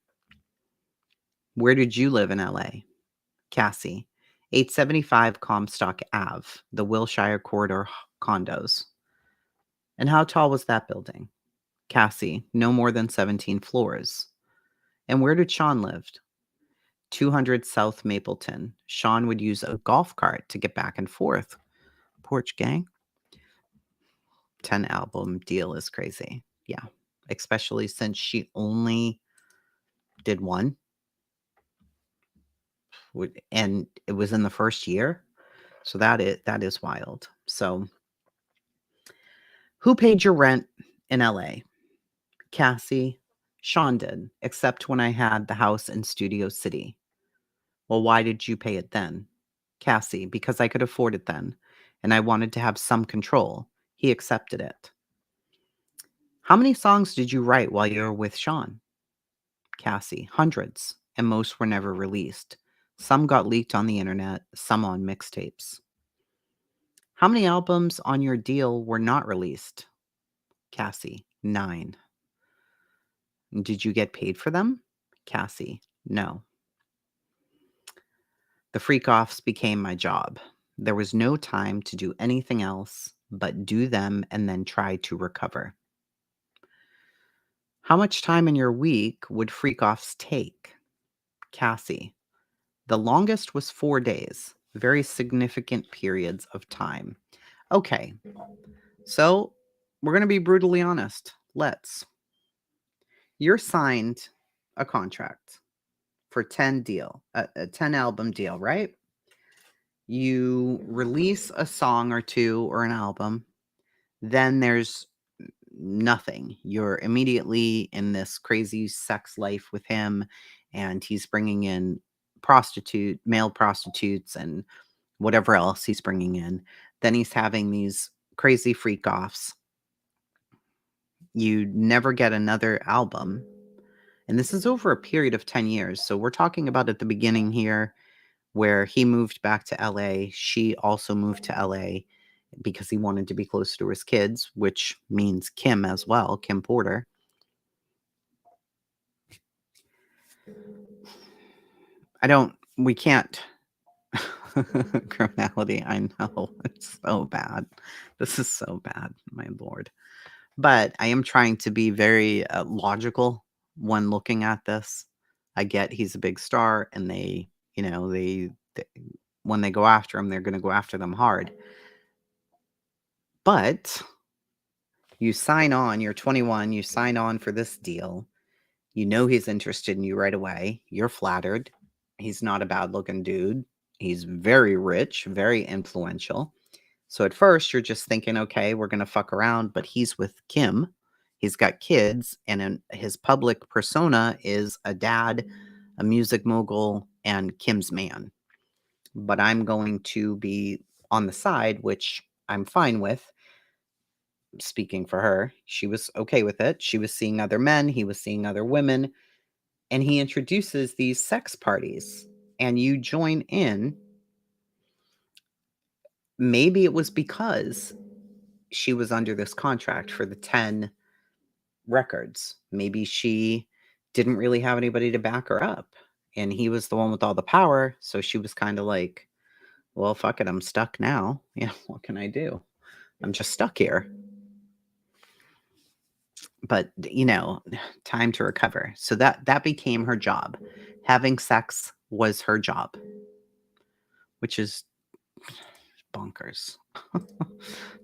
Where did you live in LA? Cassie, 875 Comstock Ave, the Wilshire Corridor condos. And how tall was that building? Cassie, no more than 17 floors. And where did Sean live? 200 South Mapleton. Sean would use a golf cart to get back and forth. Porch gang. 10-album deal is crazy. Yeah. Especially since she only did one. And it was in the first year. So that is wild. So who paid your rent in LA? Cassie. Sean did, except when I had the house in Studio City. Well, why did you pay it then? Cassie, because I could afford it then, and I wanted to have some control. He accepted it. How many songs did you write while you were with Sean? Cassie, hundreds, and most were never released. Some got leaked on the internet, some on mixtapes. How many albums on your deal were not released? Cassie, 9. Did you get paid for them? Cassie, no. The freak-offs became my job. There was no time to do anything else but do them and then try to recover. How much time in your week would freak-offs take? Cassie, the longest was 4 days. Very significant periods of time. Okay, so we're going to be brutally honest. You're signed a contract for 10 deal, a 10 album deal, right? You release a song or two or an album, then there's nothing. You're immediately in this crazy sex life with him, and he's bringing in male prostitutes and whatever else he's bringing in. Then he's having these crazy freak offs. You never get another album. And this is over a period of 10 years. So we're talking about at the beginning here where he moved back to LA. She also moved to LA because he wanted to be close to his kids, which means Kim as well, Kim Porter. We can't. Criminality, I know. It's so bad. This is so bad, my lord. But I am trying to be very logical when looking at this. I get he's a big star, and they when they go after him, they're going to go after them hard. But you sign on, you're 21, you sign on for this deal. You know he's interested in you right away. You're flattered. He's not a bad-looking dude. He's very rich, very influential. So at first, you're just thinking, okay, we're going to fuck around, but he's with Kim. He's got kids, and his public persona is a dad, a music mogul, and Kim's man. But I'm going to be on the side, which I'm fine with. Speaking for her, she was okay with it. She was seeing other men, he was seeing other women, and he introduces these sex parties, and you join in. Maybe it was because she was under this contract for the 10 records. Maybe she didn't really have anybody to back her up, and he was the one with all the power, so she was kind of like, well, fuck it, I'm stuck now. Yeah, what can I do? I'm just stuck here. But, time to recover. So that became her job. Having sex was her job, which is bonkers.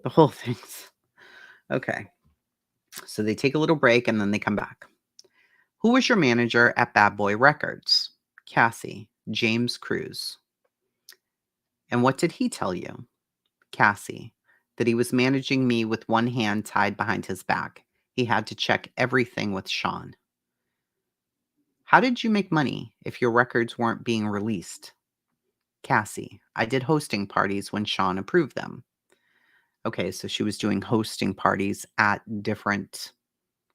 The whole thing's okay. So they take a little break and then they come back. Who was your manager at Bad Boy Records? Cassie, James Cruz. And what did he tell you? Cassie, that he was managing me with one hand tied behind his back. He had to check everything with Sean. How did you make money if your records weren't being released? Cassie, I did hosting parties when Sean approved them. Okay, so she was doing hosting parties at different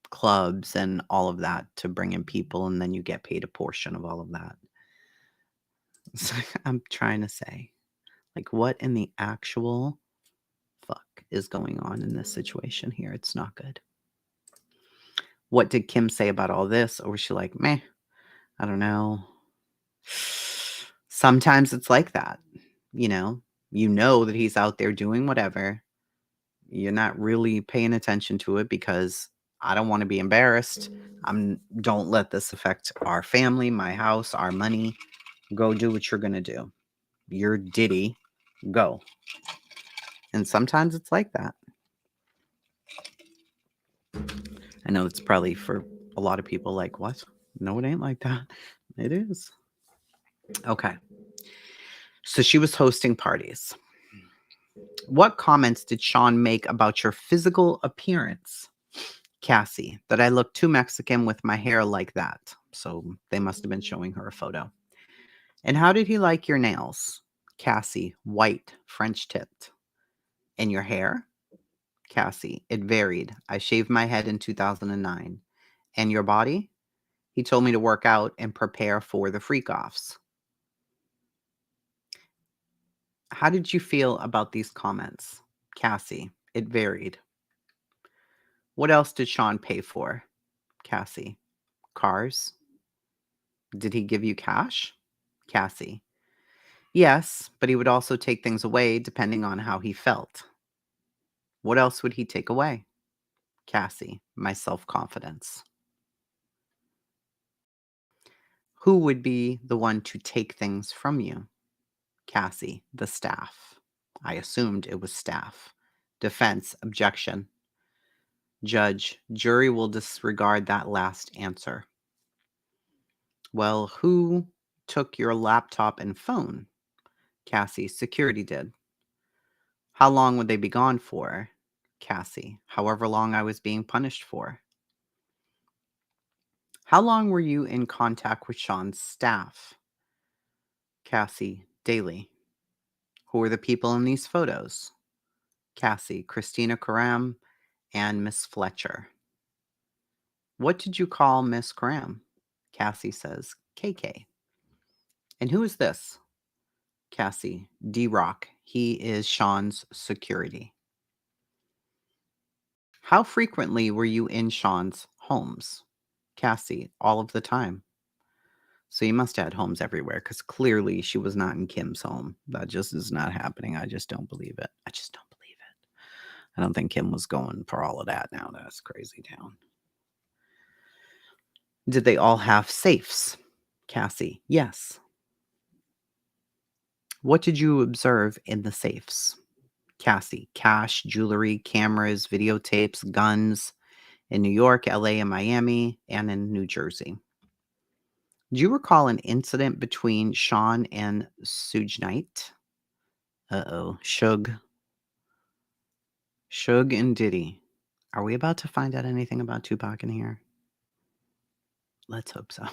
clubs and all of that to bring in people, and then you get paid a portion of all of that. So I'm trying to say, like, what in the actual fuck is going on in this situation here? It's not good. What did Kim say about all this? Or was she like, meh, I don't know. Sometimes it's like that, you know that he's out there doing whatever. You're not really paying attention to it because I don't want to be embarrassed. Don't let this affect our family, my house, our money. Go do what you're going to do. You're Diddy. Go. And sometimes it's like that. I know it's probably for a lot of people like, what? No, it ain't like that. It is. Okay. So she was hosting parties. What comments did Sean make about your physical appearance? Cassie, that I look too Mexican with my hair like that. So they must have been showing her a photo. And how did he like your nails? Cassie, white, French tipped. And your hair? Cassie, it varied. I shaved my head in 2009. And your body? He told me to work out and prepare for the freak-offs. How did you feel about these comments? Cassie, it varied. What else did Sean pay for? Cassie, cars. Did he give you cash? Cassie, yes, but he would also take things away depending on how he felt. What else would he take away? Cassie, my self-confidence. Who would be the one to take things from you? Cassie, the staff. I assumed it was staff. Defense, objection. Judge, jury will disregard that last answer. Well, who took your laptop and phone? Cassie, security did. How long would they be gone for? Cassie, however long I was being punished for. How long were you in contact with Sean's staff? Cassie, daily. Who are the people in these photos? Cassie, Christina Karam, and Miss Fletcher. What did you call Miss Karam? Cassie says, KK. And who is this? Cassie, D-Rock. He is Sean's security. How frequently were you in Sean's homes? Cassie, all of the time. So you must have had homes everywhere because clearly she was not in Kim's home. That just is not happening. I just don't believe it. I just don't believe it. I don't think Kim was going for all of that now. That's crazy town. Did they all have safes? Cassie, yes. What did you observe in the safes? Cassie, cash, jewelry, cameras, videotapes, guns in New York, LA, and Miami, and in New Jersey. Do you recall an incident between Sean and Suge Knight? Uh-oh, Suge and Diddy. Are we about to find out anything about Tupac in here? Let's hope so.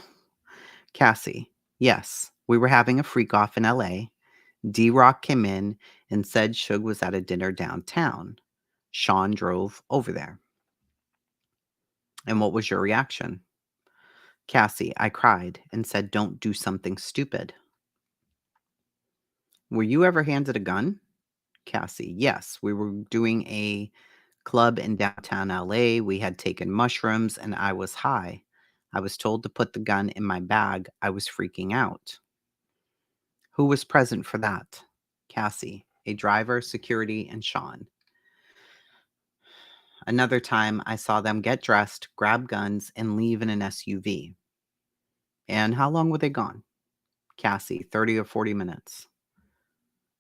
Cassie, yes, we were having a freak off in LA. D-Rock came in and said Suge was at a dinner downtown. Sean drove over there. And what was your reaction? Cassie, I cried and said, don't do something stupid. Were you ever handed a gun? Cassie, yes, we were doing a club in downtown LA. We had taken mushrooms and I was high. I was told to put the gun in my bag. I was freaking out. Who was present for that? Cassie, a driver, security, and Sean. Another time, I saw them get dressed, grab guns, and leave in an SUV. And how long were they gone? Cassie, 30 or 40 minutes.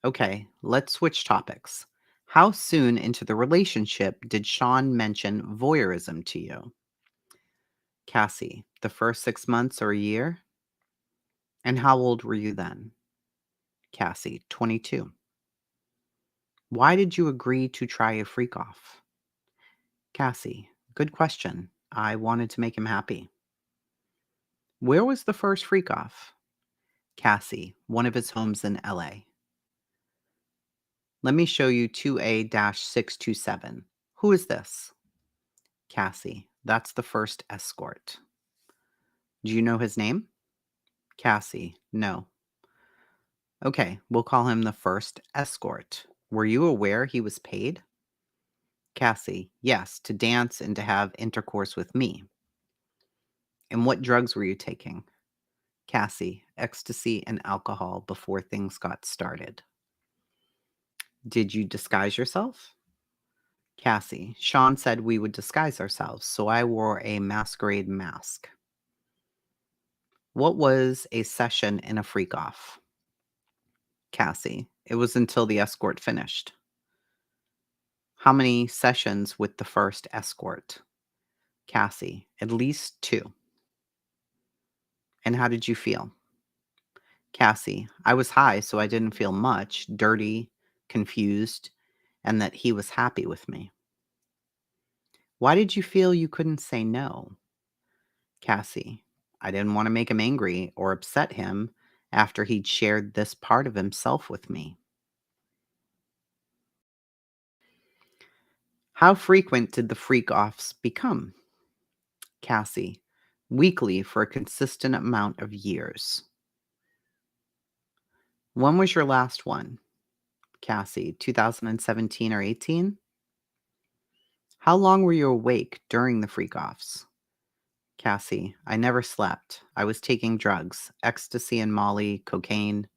Okay, let's switch topics. How soon into the relationship did Sean mention voyeurism to you? Cassie, the first 6 months or a year? And how old were you then? Cassie, 22. Why did you agree to try a freak off? Cassie, good question. I wanted to make him happy. Where was the first freak off? Cassie, one of his homes in LA. Let me show you 2A-627. Who is this? Cassie, that's the first escort. Do you know his name? Cassie, no. Okay, we'll call him the first escort. Were you aware he was paid? Cassie, yes, to dance and to have intercourse with me. And what drugs were you taking? Cassie, ecstasy and alcohol before things got started. Did you disguise yourself? Cassie, Sean said we would disguise ourselves, so I wore a masquerade mask. What was a session in a freak off? Cassie, it was until the escort finished. How many sessions with the first escort? Cassie, at least 2. And how did you feel? Cassie, I was high, so I didn't feel much, dirty, confused, and that he was happy with me. Why did you feel you couldn't say no? Cassie, I didn't want to make him angry or upset him, after he'd shared this part of himself with me. How frequent did the freak-offs become? Cassie. Weekly for a consistent amount of years. When was your last one? Cassie. 2017 or 18? How long were you awake during the freak-offs? Cassie. I never slept. I was taking drugs, ecstasy and Molly, cocaine.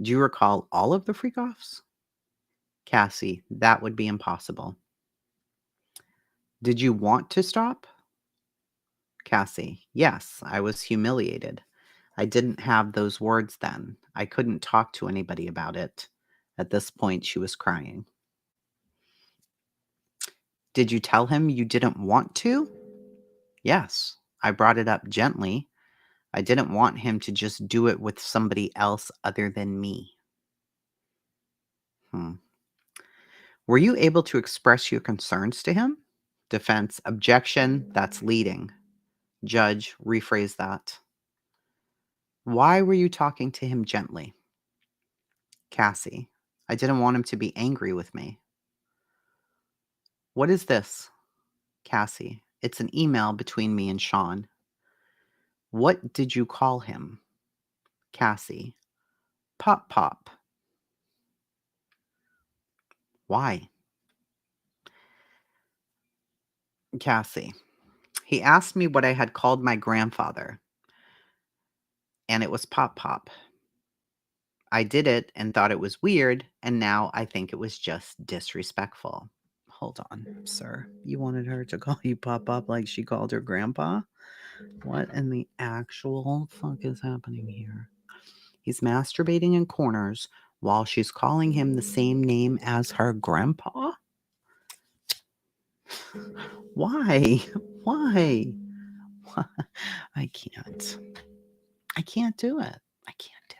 Do you recall all of the freak-offs? Cassie. That would be impossible. Did you want to stop? Cassie. Yes, I was humiliated. I didn't have those words then. I couldn't talk to anybody about it. At this point, she was crying. Did you tell him you didn't want to? Yes, I brought it up gently. I didn't want him to just do it with somebody else other than me. Hmm. Were you able to express your concerns to him? Defense. Objection. That's leading. Judge. Rephrase that. Why were you talking to him gently? Cassie. I didn't want him to be angry with me. What is this? Cassie. It's an email between me and Sean. What did you call him? Cassie. Pop Pop. Why? Cassie. He asked me what I had called my grandfather, and it was Pop Pop. I did it and thought it was weird, and now I think it was just disrespectful. Hold on, sir. You wanted her to call you Pop Pop like she called her grandpa? What in the actual fuck is happening here? He's masturbating in corners while she's calling him the same name as her grandpa? Why? Why? I can't. I can't do it. I can't do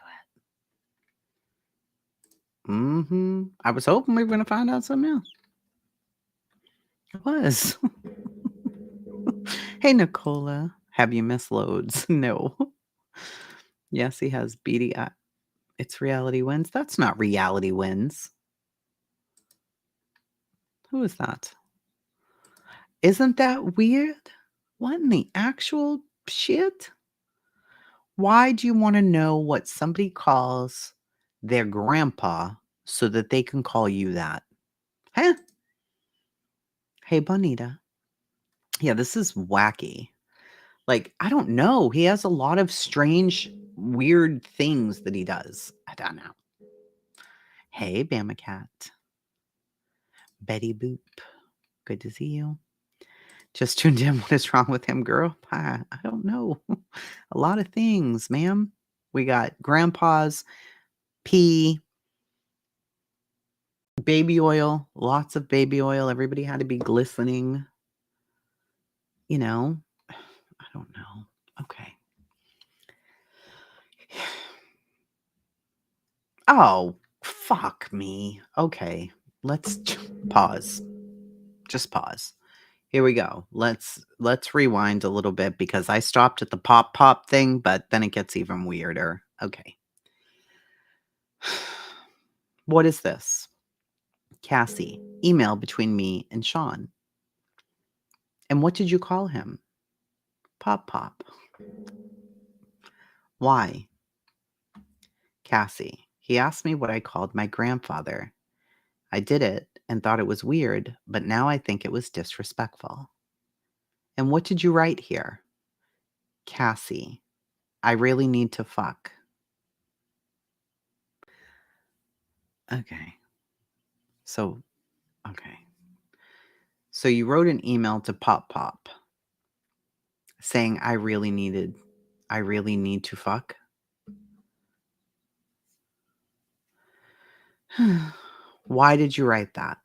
it. I was hoping we were going to find out something else. It was. Hey, Nicola. Have you missed loads? No. Yes, he has beady eye. It's Reality Wins. That's not Reality Wins. Who is that? Isn't that weird? What in the actual shit? Why do you want to know what somebody calls their grandpa so that they can call you that? Huh? Hey, Bonita. Yeah, this is wacky. Like, I don't know. He has a lot of strange, weird things that he does. I don't know. Hey, Bama Cat. Betty Boop. Good to see you. Just tuned in. What is wrong with him, girl? I don't know. A lot of things, ma'am. We got grandpa's pee, baby oil, lots of baby oil. Everybody had to be glistening. You know, I don't know. Okay. Oh, fuck me. Okay. Let's pause. Just pause. Here we go. Let's rewind a little bit because I stopped at the pop pop thing, but then it gets even weirder. Okay. What is this? Cassie, email between me and Sean. And what did you call him? Pop Pop. Why? Cassie, he asked me what I called my grandfather. I did it and thought it was weird, but now I think it was disrespectful. And what did you write here? Cassie, I really need to fuck. Okay. So, okay. So you wrote an email to Pop Pop saying I really need to fuck. Why did you write that?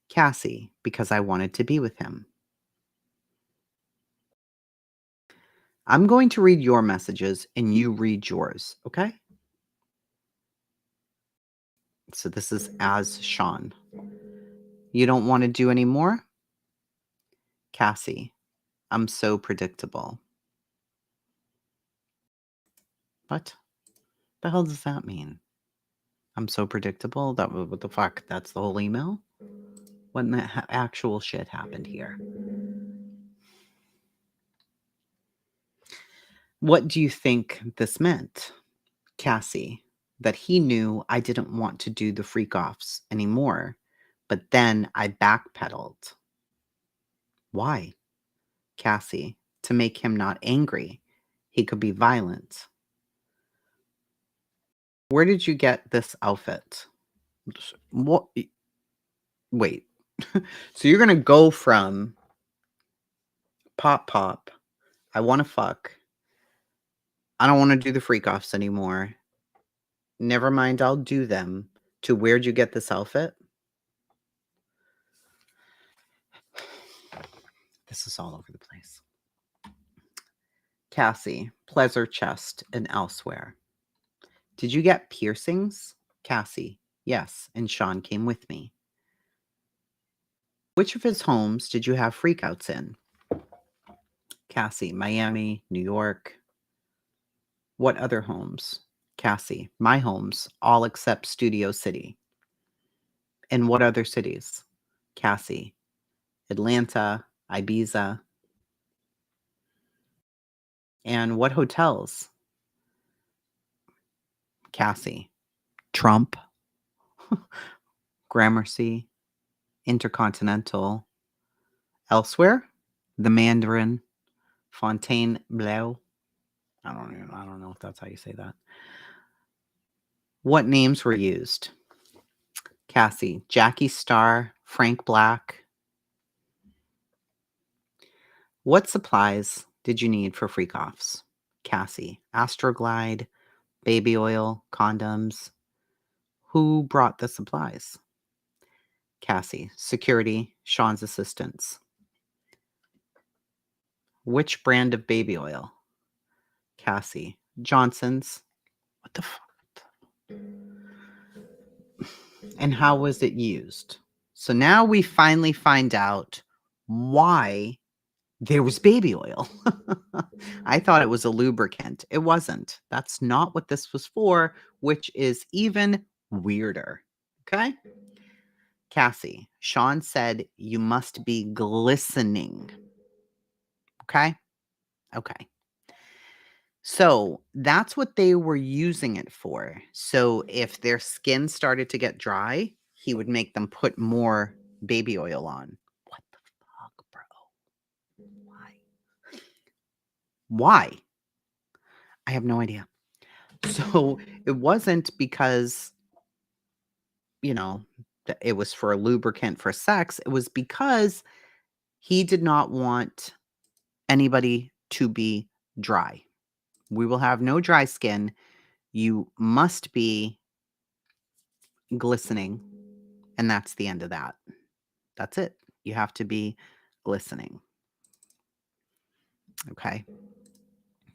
Cassie, because I wanted to be with him. I'm going to read your messages and you read yours, okay? So this is as Sean. You don't want to do any more? Cassie, I'm so predictable. What the hell does that mean? I'm so predictable? What the fuck? That's the whole email? What in the actual shit happened here? What do you think this meant, Cassie? That he knew I didn't want to do the freak offs anymore, but then I backpedaled. Why? Cassie, to make him not angry. He could be violent. Where did you get this outfit? What? Wait. So you're going to go from pop, I want to fuck, I don't want to do the freak offs anymore, never mind, I'll do them, to where'd you get this outfit? This is all over the place. Cassie, pleasure chest and elsewhere. Did you get piercings? Cassie, yes, and Sean came with me. Which of his homes did you have freakouts in? Cassie, Miami, New York. What other homes? Cassie, my homes, all except Studio City. And what other cities? Cassie, Atlanta, Ibiza. And what hotels? Cassie, Trump, Gramercy, Intercontinental. Elsewhere? The Mandarin, Fontainebleau. I don't know if that's how you say that. What names were used? Cassie, Jackie Starr, Frank Black. What supplies did you need for freak offs? Cassie, Astroglide, baby oil, condoms. Who brought the supplies? Cassie, security, Sean's assistants. Which brand of baby oil? Cassie, Johnson's. What the fuck? And how was it used? So now we finally find out why there was baby oil. I thought it was a lubricant. It wasn't. That's not what this was for, which is even weirder. Okay? Cassie, Sean said you must be glistening. Okay? Okay. So that's what they were using it for. So if their skin started to get dry, he would make them put more baby oil on. What the fuck, bro? Why? Why? I have no idea. So it wasn't because, it was for a lubricant for sex. It was because he did not want anybody to be dry. We will have no dry skin. You must be glistening. And that's the end of that. That's it. You have to be glistening. Okay.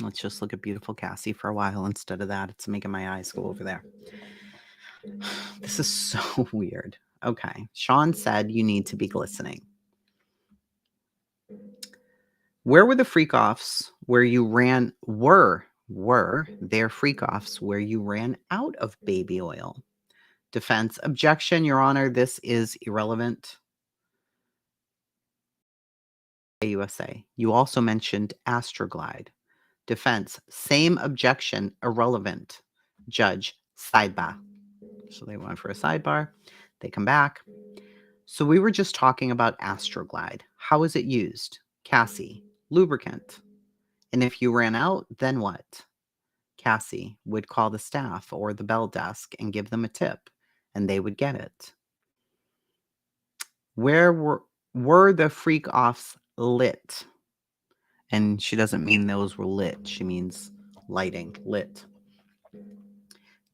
Let's just look at beautiful Cassie for a while instead of that. It's making my eyes go over there. This is so weird. Okay. Sean said you need to be glistening. Where were the freak offs where you ran? Were there freak offs where you ran out of baby oil? Defense, objection, Your Honor. This is irrelevant. USA. You also mentioned Astroglide. Defense, same objection, irrelevant. Judge, sidebar. So they went for a sidebar. They come back. So we were just talking about Astroglide. How is it used? Cassie, lubricant. And if you ran out, then what? Cassie would call the staff or the bell desk and give them a tip, and they would get it. Where were the freak offs lit? And she doesn't mean those were lit. She means lighting, lit.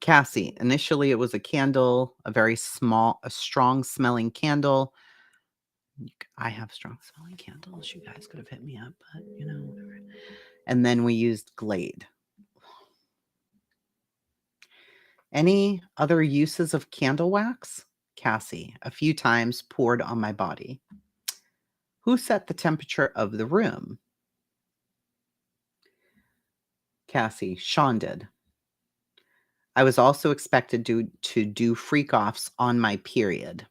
Cassie, initially it was a candle, a very strong smelling candle. I have strong smelling candles. You guys could have hit me up, but whatever. And then we used Glade. Any other uses of candle wax? Cassie, a few times poured on my body. Who set the temperature of the room? Cassie, Sean did. I was also expected to do freak offs on my period.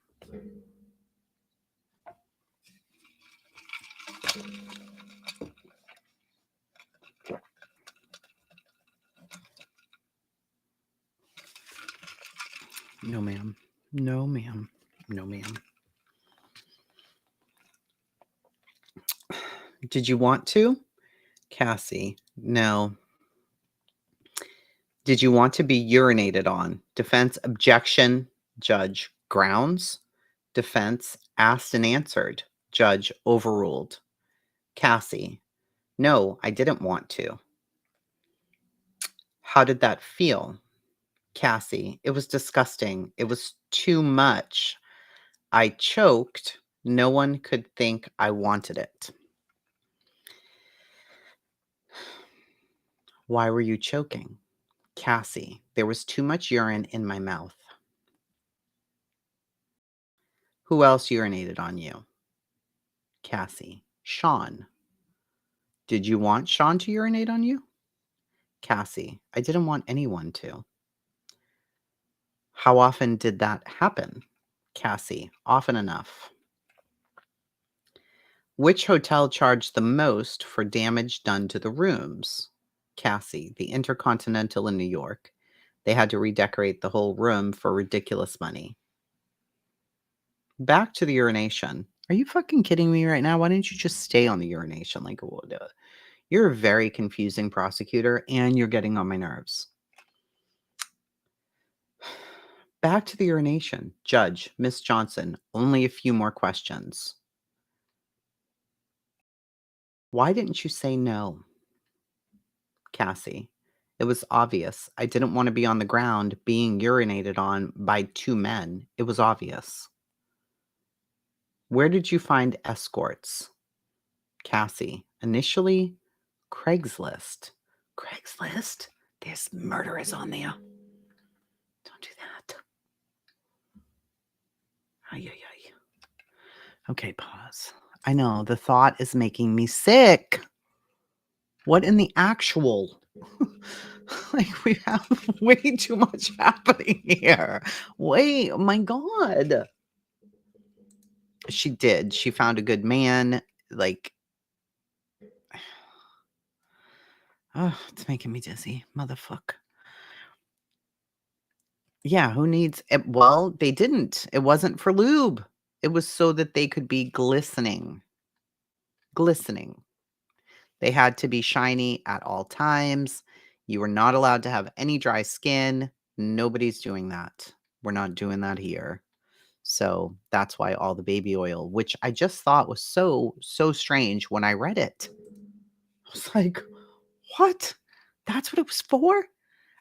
No, ma'am. No, ma'am. No, ma'am. Did you want to? Cassie, no. Did you want to be urinated on? Defense, objection. Judge, grounds. Defense, asked and answered. Judge, overruled. Cassie, no, I didn't want to. How did that feel? Cassie, it was disgusting. It was too much. I choked. No one could think I wanted it. Why were you choking? Cassie, there was too much urine in my mouth. Who else urinated on you? Cassie, Sean. Did you want Sean to urinate on you? Cassie, I didn't want anyone to. How often did that happen? Cassie, often enough. Which hotel charged the most for damage done to the rooms? Cassie, the Intercontinental in New York. They had to redecorate the whole room for ridiculous money. Back to the urination. Are you fucking kidding me right now? Why didn't you just stay on the urination? Like, you're a very confusing prosecutor and you're getting on my nerves. Back to the urination. Judge, Miss Johnson, only a few more questions. Why didn't you say no? Cassie, it was obvious. I didn't want to be on the ground being urinated on by two men. It was obvious. Where did you find escorts? Cassie, initially, Craigslist. Craigslist? There's murderers on there. Don't do that. Ay, ay, ay. Okay, pause. I know, the thought is making me sick. What in the actual? Like, we have way too much happening here. Wait, oh my God. She did. She found a good man. Like, oh, it's making me dizzy. Motherfucker. Yeah, who needs it? Well, they didn't. It wasn't for lube. It was so that they could be glistening. Glistening. They had to be shiny at all times. You were not allowed to have any dry skin. Nobody's doing that. We're not doing that here. So that's why all the baby oil, which I just thought was so strange when I read it. I was like, what? That's what it was for?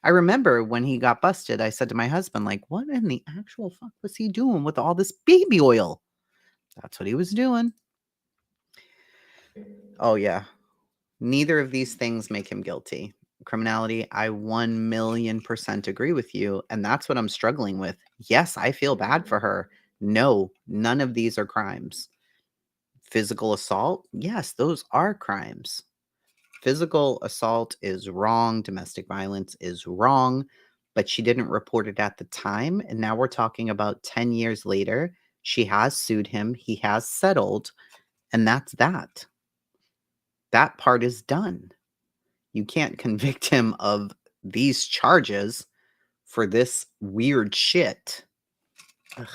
I remember when he got busted, I said to my husband, like, what in the actual fuck was he doing with all this baby oil? That's what he was doing. Oh, yeah. Neither of these things make him guilty. Criminality, I 1,000,000% agree with you. And that's what I'm struggling with. Yes, I feel bad for her. No, none of these are crimes. Physical assault, yes, those are crimes. Physical assault is wrong. Domestic violence is wrong. But she didn't report it at the time. And now we're talking about 10 years later. She has sued him. He has settled. And that's that. That part is done. You can't convict him of these charges for this weird shit. Ugh.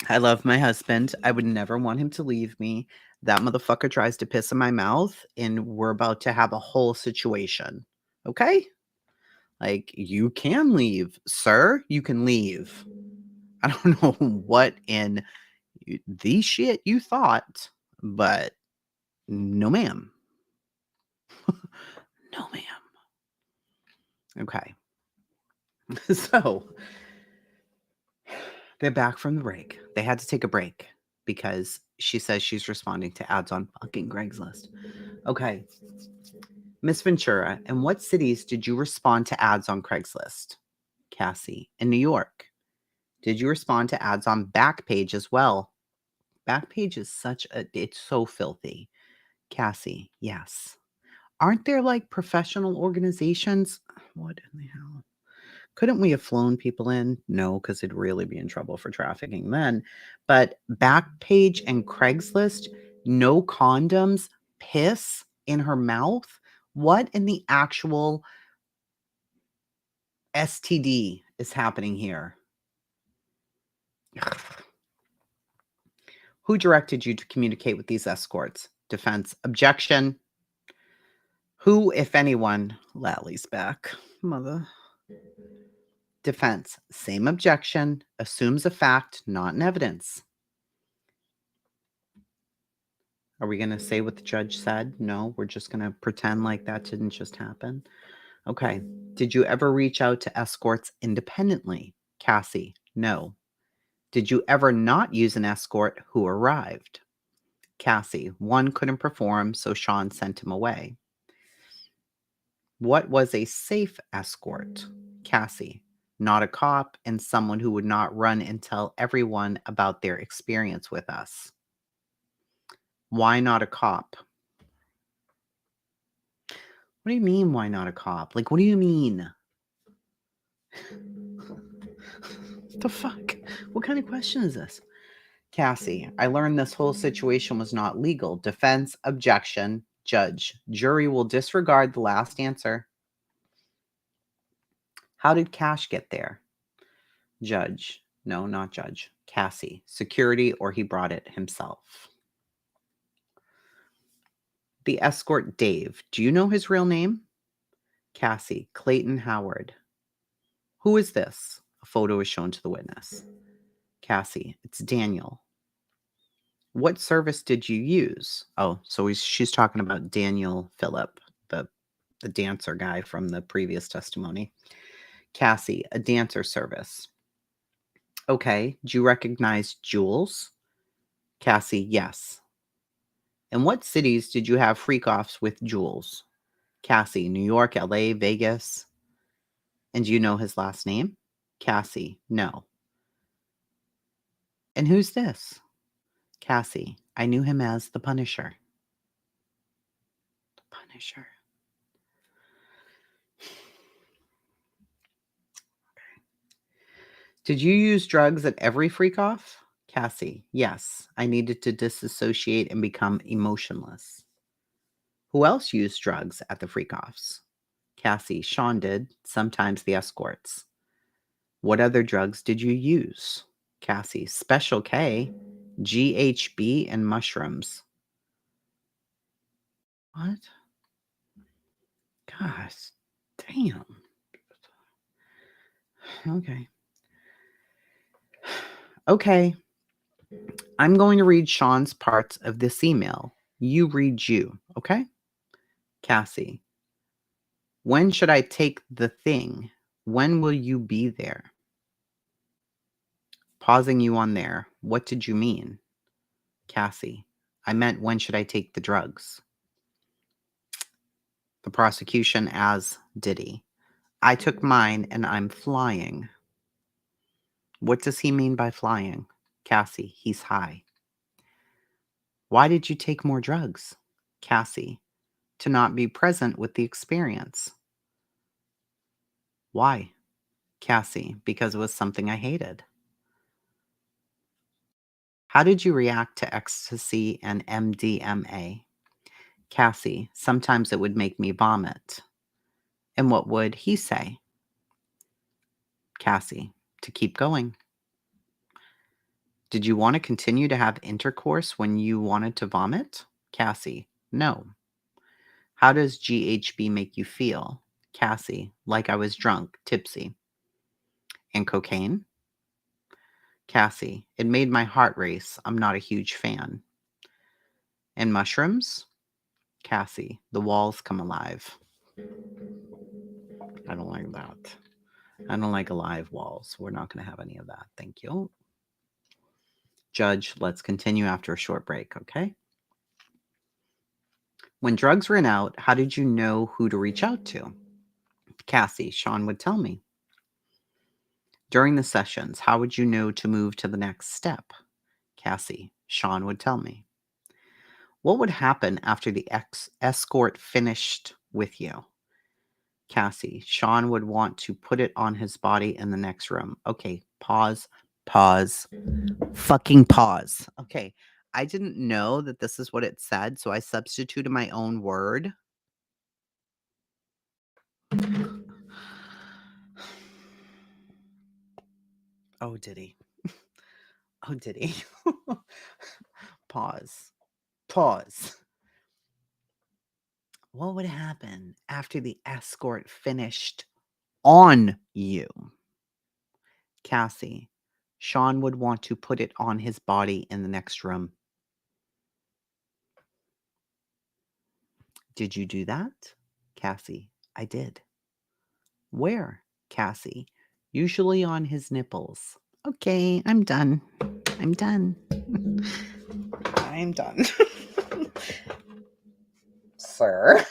I love my husband. I would never want him to leave me. That motherfucker tries to piss in my mouth, and we're about to have a whole situation. Okay? Like, you can leave, sir. You can leave. I don't know what in the shit you thought, but no, ma'am. No, ma'am. Okay. So they're back from the break. They had to take a break because she says she's responding to ads on fucking Craigslist. Okay. Miss Ventura, in what cities did you respond to ads on Craigslist? Cassie, in New York. Did you respond to ads on Backpage as well? Backpage is it's so filthy. Cassie, yes. Aren't there like professional organizations? What in the hell? Couldn't we have flown people in? No, because they'd really be in trouble for trafficking then. But Backpage and Craigslist, no condoms, piss in her mouth. What in the actual STD is happening here? Who directed you to communicate with these escorts? Defense. Objection. Who, if anyone, Lally's back. Mother. Defense. Same objection. Assumes a fact, not an evidence. Are we going to say what the judge said? No, we're just going to pretend like that didn't just happen. Okay. Did you ever reach out to escorts independently? Cassie. No. Did you ever not use an escort who arrived? Cassie. One couldn't perform, so Sean sent him away. What was a safe escort? Cassie. Not a cop and someone who would not run and tell everyone about their experience with us. Why not a cop? What do you mean, why not a cop? Like, what do you mean? The fuck? What kind of question is this? Cassie, I learned this whole situation was not legal. Defense, objection, judge. Jury will disregard the last answer. How did Cash get there? Judge. No, not judge. Cassie. Security or he brought it himself. The escort Dave. Do you know his real name? Cassie. Clayton Howard. Who is this? A photo is shown to the witness. Cassie. It's Daniel. What service did you use? Oh, so she's talking about Daniel Phillip, the dancer guy from the previous testimony. Cassie. A dancer service. Okay. Do you recognize Jules? Cassie. Yes. In what cities did you have freak-offs with Jules? Cassie. New York, LA, Vegas. And do you know his last name? Cassie. No. And who's this? Cassie. I knew him as the Punisher. The Punisher. Did you use drugs at every freak-off? Cassie. Yes. I needed to disassociate and become emotionless. Who else used drugs at the freak-offs? Cassie. Sean did. Sometimes the escorts. What other drugs did you use? Cassie. Special K, GHB, and mushrooms. What? Gosh, damn. Okay. Okay. I'm going to read Sean's parts of this email. You read you, okay? Cassie. When should I take the thing? When will you be there? Pausing you on there. What did you mean? Cassie. I meant when should I take the drugs? The prosecution as Diddy. I took mine and I'm flying. What does he mean by flying? Cassie. He's high. Why did you take more drugs? Cassie. To not be present with the experience. Why? Cassie. Because it was something I hated. How did you react to ecstasy and MDMA? Cassie. Sometimes it would make me vomit. And what would he say? Cassie. To keep going. Did you want to continue to have intercourse when you wanted to vomit? Cassie. No. How does GHB make you feel? Cassie. Like I was drunk, tipsy. And cocaine? Cassie. It made my heart race. I'm not a huge fan. And mushrooms? Cassie. The walls come alive. I don't like that. I don't like alive walls. We're not going to have any of that. Thank you. Judge, let's continue after a short break, okay? When drugs ran out, how did you know who to reach out to? Cassie. Sean would tell me. During the sessions, how would you know to move to the next step? Cassie. Sean would tell me. What would happen after the escort finished with you? Cassie, Sean would want to put it on his body in the next room. Okay, pause, pause, fucking pause. Okay, I didn't know that this is what it said, so I substituted my own word. Oh, Diddy. Oh, Diddy. Pause. Pause. What would happen after the escort finished on you? Cassie, Sean would want to put it on his body in the next room. Did you do that? Cassie, I did. Where? Cassie, usually on his nipples. Okay, I'm done. I'm done. I'm done. Sir.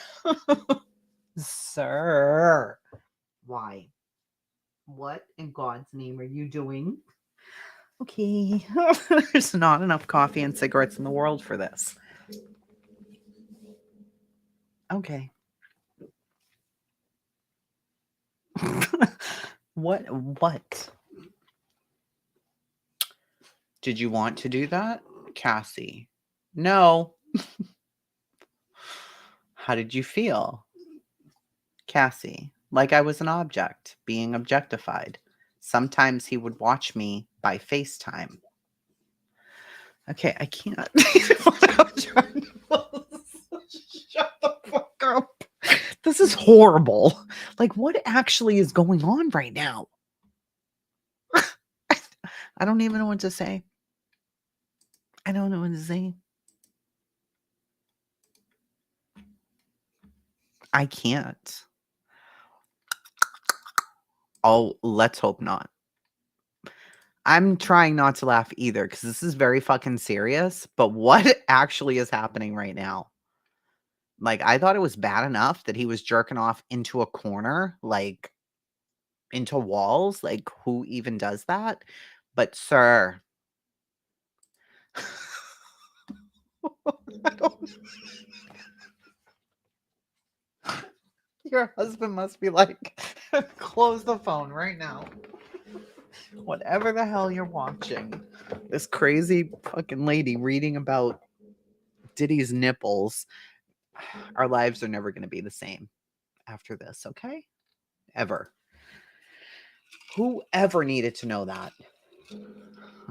Sir. Why? What in God's name are you doing? Okay. There's not enough coffee and cigarettes in the world for this. Okay. What? Did you want to do that? Cassie. No. How did you feel? Cassie. Like I was an object, being objectified. Sometimes he would watch me by FaceTime. Okay, I can't. Shut the fuck up. This is horrible. Like, what actually is going on right now? I don't even know what to say. I don't know what to say. I can't. Oh, let's hope not. I'm trying not to laugh either because this is very fucking serious. But what actually is happening right now? Like, I thought it was bad enough that he was jerking off into a corner, like into walls. Like, who even does that? But, sir, I don't. Your husband must be like, close the phone right now. Whatever the hell you're watching, this crazy fucking lady reading about Diddy's nipples. Our lives are never going to be the same after this, okay? Ever. Whoever needed to know that?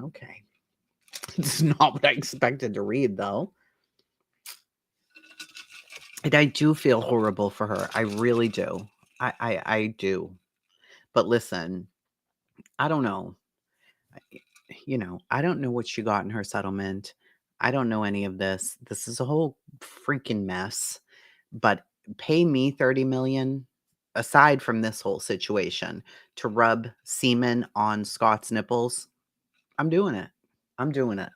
Okay. This is not what I expected to read, though. And I do feel horrible for her. I really do. I do. But listen, I don't know. I don't know what she got in her settlement. I don't know any of this. This is a whole freaking mess. But pay me $30 million aside from this whole situation to rub semen on Scott's nipples. I'm doing it. I'm doing it.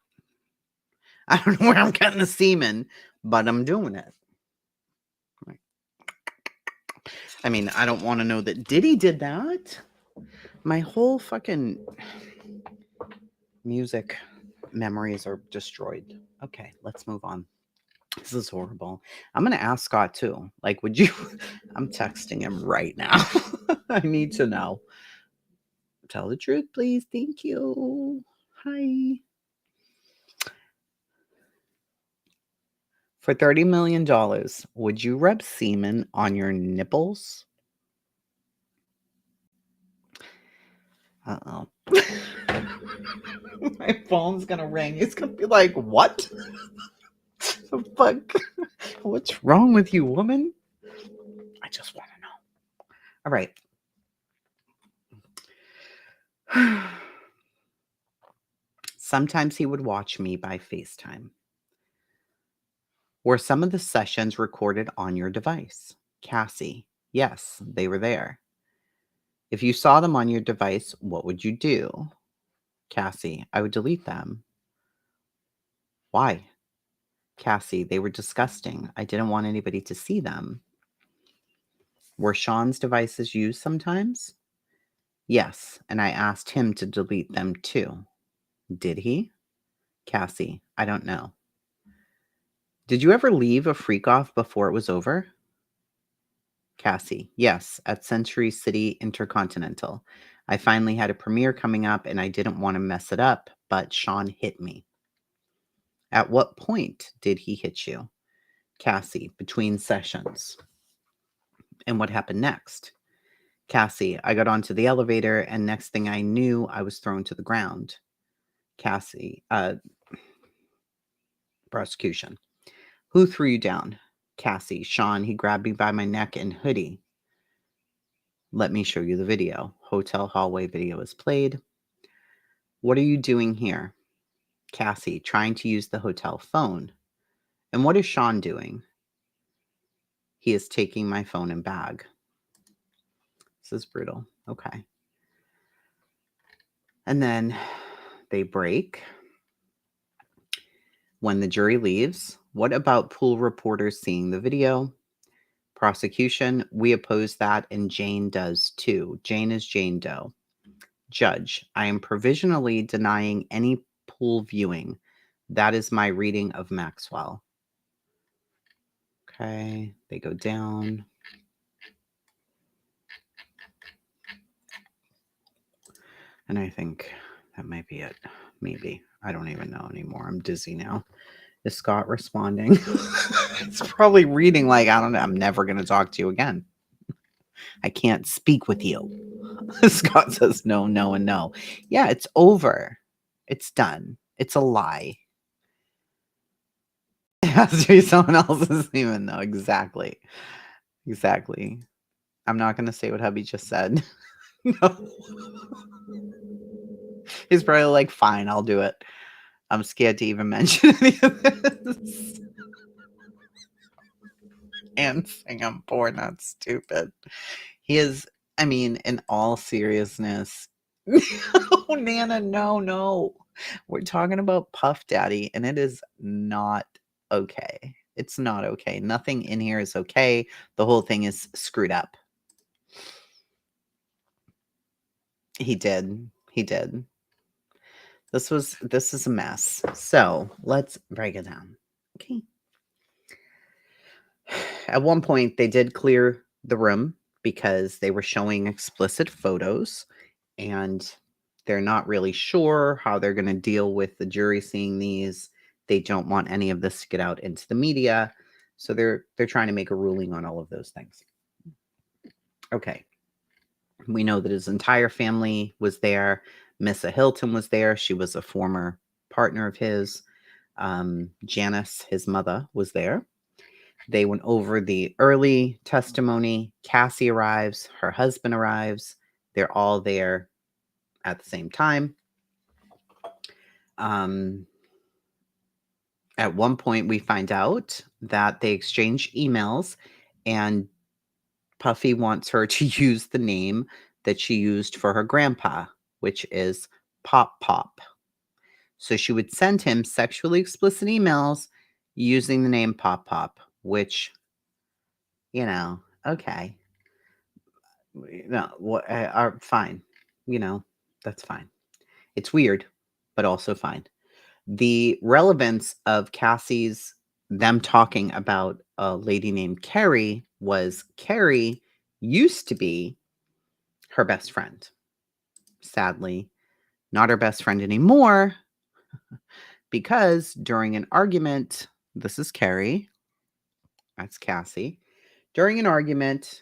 I don't know where I'm getting the semen, but I'm doing it. I mean, I don't want to know that Diddy did that. My whole fucking music memories are destroyed. Okay, let's move on. This is horrible. I'm going to ask Scott too. Like, would you? I'm texting him right now. I need to know. Tell the truth, please. Thank you. Hi. For $30 million, would you rub semen on your nipples? Uh-oh. My phone's gonna ring. It's gonna be like, what? The fuck? What's wrong with you, woman? I just want to know. All right. Sometimes he would watch me by FaceTime. Were some of the sessions recorded on your device? Cassie, yes, they were there. If you saw them on your device, what would you do? Cassie, I would delete them. Why? Cassie, they were disgusting. I didn't want anybody to see them. Were Sean's devices used sometimes? Yes, and I asked him to delete them too. Did he? Cassie, I don't know. Did you ever leave a freak off before it was over? Cassie, yes, at Century City Intercontinental. I finally had a premiere coming up and I didn't want to mess it up, but Sean hit me. At what point did he hit you? Cassie, between sessions. And what happened next? Cassie, I got onto the elevator and next thing I knew, I was thrown to the ground. Cassie, prosecution. Who threw you down? Cassie, Sean, he grabbed me by my neck and hoodie. Let me show you the video. Hotel hallway video is played. What are you doing here? Cassie, trying to use the hotel phone. And what is Sean doing? He is taking my phone and bag. This is brutal. Okay. And then they break. When the jury leaves, what about pool reporters seeing the video? Prosecution, we oppose that, and Jane does too. Jane is Jane Doe. Judge, I am provisionally denying any pool viewing. That is my reading of Maxwell. Okay, they go down. And I think that might be it. Maybe. I don't even know anymore. I'm dizzy now. Is Scott responding? It's probably reading like, I don't know. I'm never going to talk to you again. I can't speak with you. Scott says no, no, and no. Yeah, it's over. It's done. It's a lie. It has to be someone else's even though. Exactly. Exactly. I'm not going to say what hubby just said. No. He's probably like, fine, I'll do it. I'm scared to even mention any of this. And saying I'm poor, not stupid. He is, I mean, in all seriousness. Oh, Nana, no. We're talking about Puff Daddy, and it is not okay. It's not okay. Nothing in here is okay. The whole thing is screwed up. He did. This is a mess. So let's break it down. Okay. At one point, they did clear the room because they were showing explicit photos, and they're not really sure how they're going to deal with the jury seeing these. They don't want any of this to get out into the media, so they're trying to make a ruling on all of those things. Okay. We know that his entire family was there. Missa Hilton was there. She was a former partner of his. Janice, his mother, was there. They went over the early testimony. Cassie arrives. Her husband arrives. They're all there at the same time. At one point, we find out that they exchange emails, and Puffy wants her to use the name that she used for her grandpa, which is Pop Pop. So she would send him sexually explicit emails using the name Pop Pop, which, okay. No, what are fine. That's fine. It's weird, but also fine. The relevance of them talking about a lady named Carrie was Carrie used to be her best friend. Sadly, not her best friend anymore because during an argument, this is Carrie, that's Cassie. During an argument,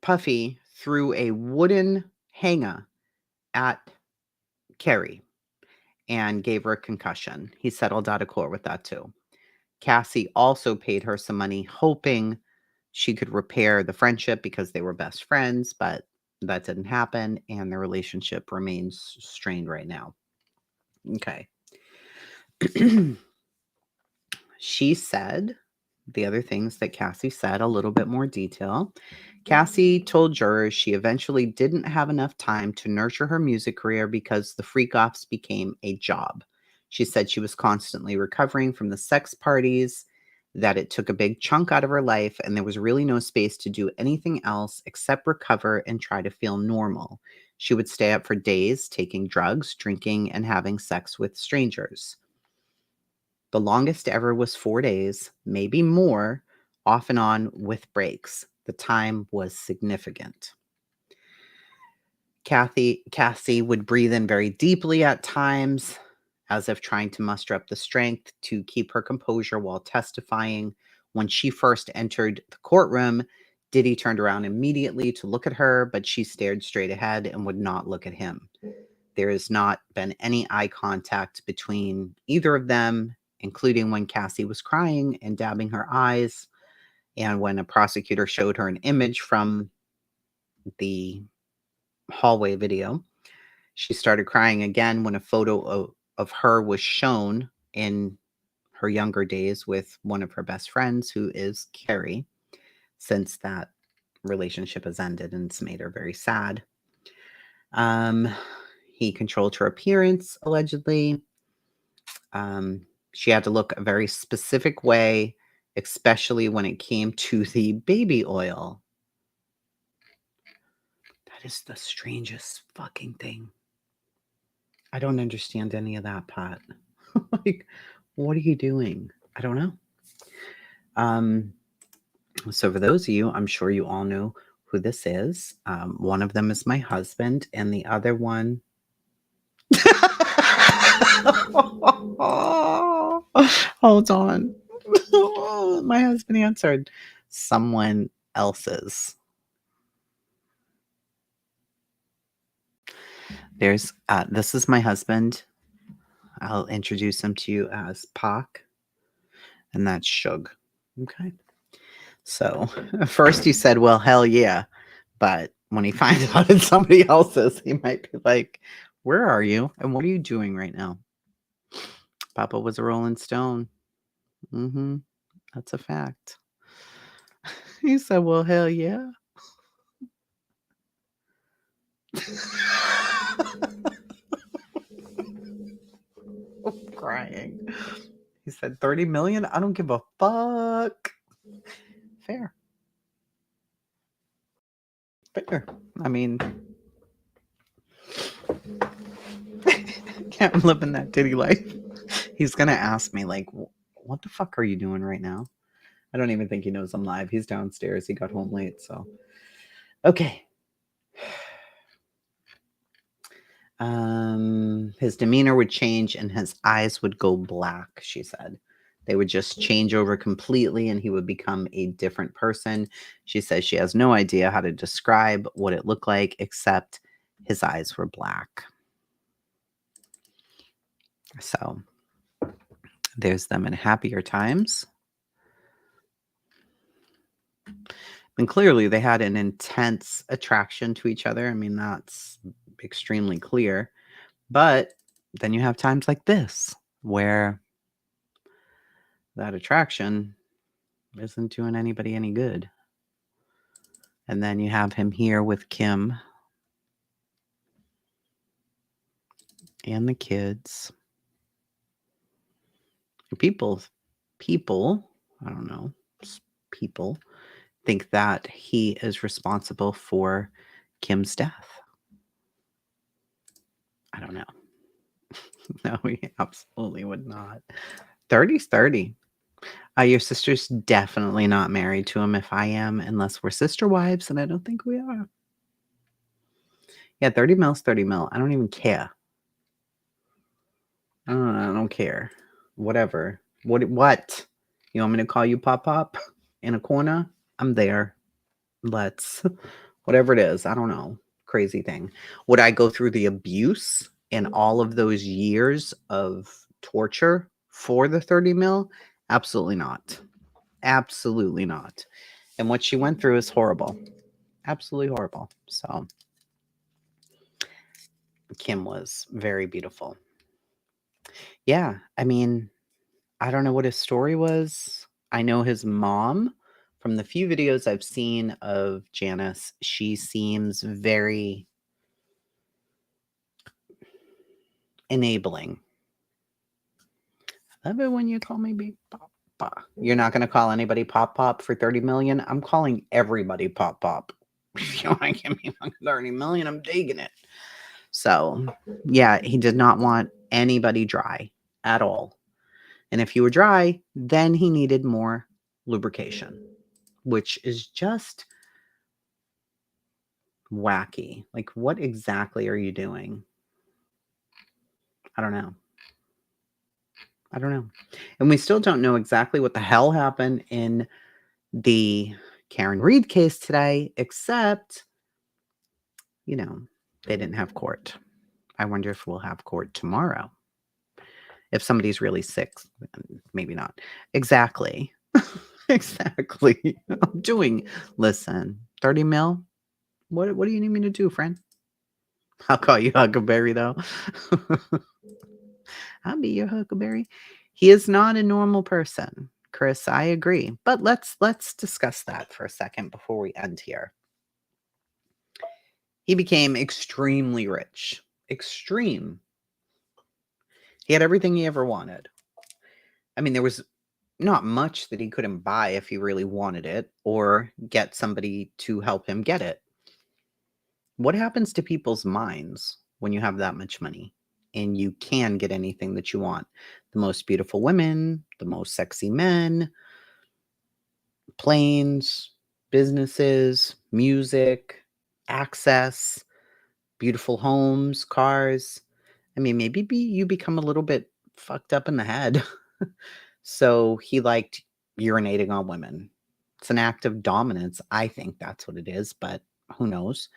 Puffy threw a wooden hanger at Carrie and gave her a concussion. He settled out of court with that too. Cassie also paid her some money, hoping she could repair the friendship because they were best friends, but that didn't happen, and the relationship remains strained right now. Okay. She said the other things that Cassie said, a little bit more detail. Cassie told jurors she eventually didn't have enough time to nurture her music career because the freak-offs became a job. She said she was constantly recovering from the sex parties, that it took a big chunk out of her life, and there was really no space to do anything else except recover and try to feel normal. She would stay up for days, taking drugs, drinking, and having sex with strangers. The longest ever was 4 days, maybe more, off and on with breaks. The time was significant. Cassie would breathe in very deeply at times, as if trying to muster up the strength to keep her composure while testifying. When she first entered the courtroom, Diddy turned around immediately to look at her, but she stared straight ahead and would not look at him. There has not been any eye contact between either of them, including when Cassie was crying and dabbing her eyes, and when a prosecutor showed her an image from the hallway video. She started crying again when a photo of her was shown in her younger days with one of her best friends, who is Carrie, since that relationship has ended, and it's made her very sad. He controlled her appearance, allegedly. She had to look a very specific way, especially when it came to the baby oil. That is the strangest fucking thing. I don't understand any of that, Pat. Like, what are you doing? I don't know. So for those of you, I'm sure you all know who this is. One of them is my husband, and the other one. Hold on. My husband answered someone else's. This is my husband. I'll introduce him to you as Pac, and that's Shug. Okay. So first he said, well, hell yeah. But when he finds out it's somebody else's, he might be like, where are you? And what are you doing right now? Papa was a Rolling Stone. Mm-hmm. That's a fact. He said, well, hell yeah. I'm crying. He said 30 million? I don't give a fuck. Fair. Fair. I mean, can't live in that Diddy life. He's going to ask me, like, what the fuck are you doing right now? I don't even think he knows I'm live. He's downstairs. He got home late, so. Okay. His demeanor would change and his eyes would go black, she said. They would just change over completely and he would become a different person. She says she has no idea how to describe what it looked like, except his eyes were black. So there's them in happier times. And clearly they had an intense attraction to each other. I mean, that's extremely clear. But then you have times like this where that attraction isn't doing anybody any good. And then you have him here with Kim and the kids. People, I don't know, people think that he is responsible for Kim's death. I don't know. No, he absolutely would not. 30's 30. Your sister's definitely not married to him if I am, unless we're sister wives, and I don't think we are. Yeah, 30 mil's 30 mil. I don't even care. I don't care. Whatever. What? You want me to call you Pop in a corner? I'm there. Whatever it is. I don't know. Crazy thing. Would I go through the abuse in all of those years of torture for the 30 mil? Absolutely not. Absolutely not. And what she went through is horrible. Absolutely horrible. So Kim was very beautiful. Yeah, I mean, I don't know what his story was. I know his mom, from the few videos I've seen of Janice, she seems very enabling. I love it when you call me Big Papa. You're not going to call anybody Pop for 30 million? I'm calling everybody Pop. If you want to give me 30 million, I'm taking it. So, yeah, he did not want anybody dry at all. And if you were dry, then he needed more lubrication, which is just wacky. Like, what exactly are you doing? I don't know. And we still don't know exactly what the hell happened in the Karen Reed case today, except, they didn't have court. I wonder if we'll have court tomorrow. If somebody's really sick, maybe not. Exactly. Exactly. Listen, 30 mil? What do you need me to do, friend? I'll call you Huckleberry, though. I'll be your Huckleberry. He is not a normal person, Chris. I agree. But let's discuss that for a second before we end here. He became extremely rich. Extreme. He had everything he ever wanted. I mean, there was not much that he couldn't buy if he really wanted it or get somebody to help him get it. What happens to people's minds when you have that much money and you can get anything that you want? The most beautiful women, the most sexy men, planes, businesses, music, access, beautiful homes, cars. I mean, maybe you become a little bit fucked up in the head. So he liked urinating on women. It's an act of dominance. I think that's what it is, but who knows?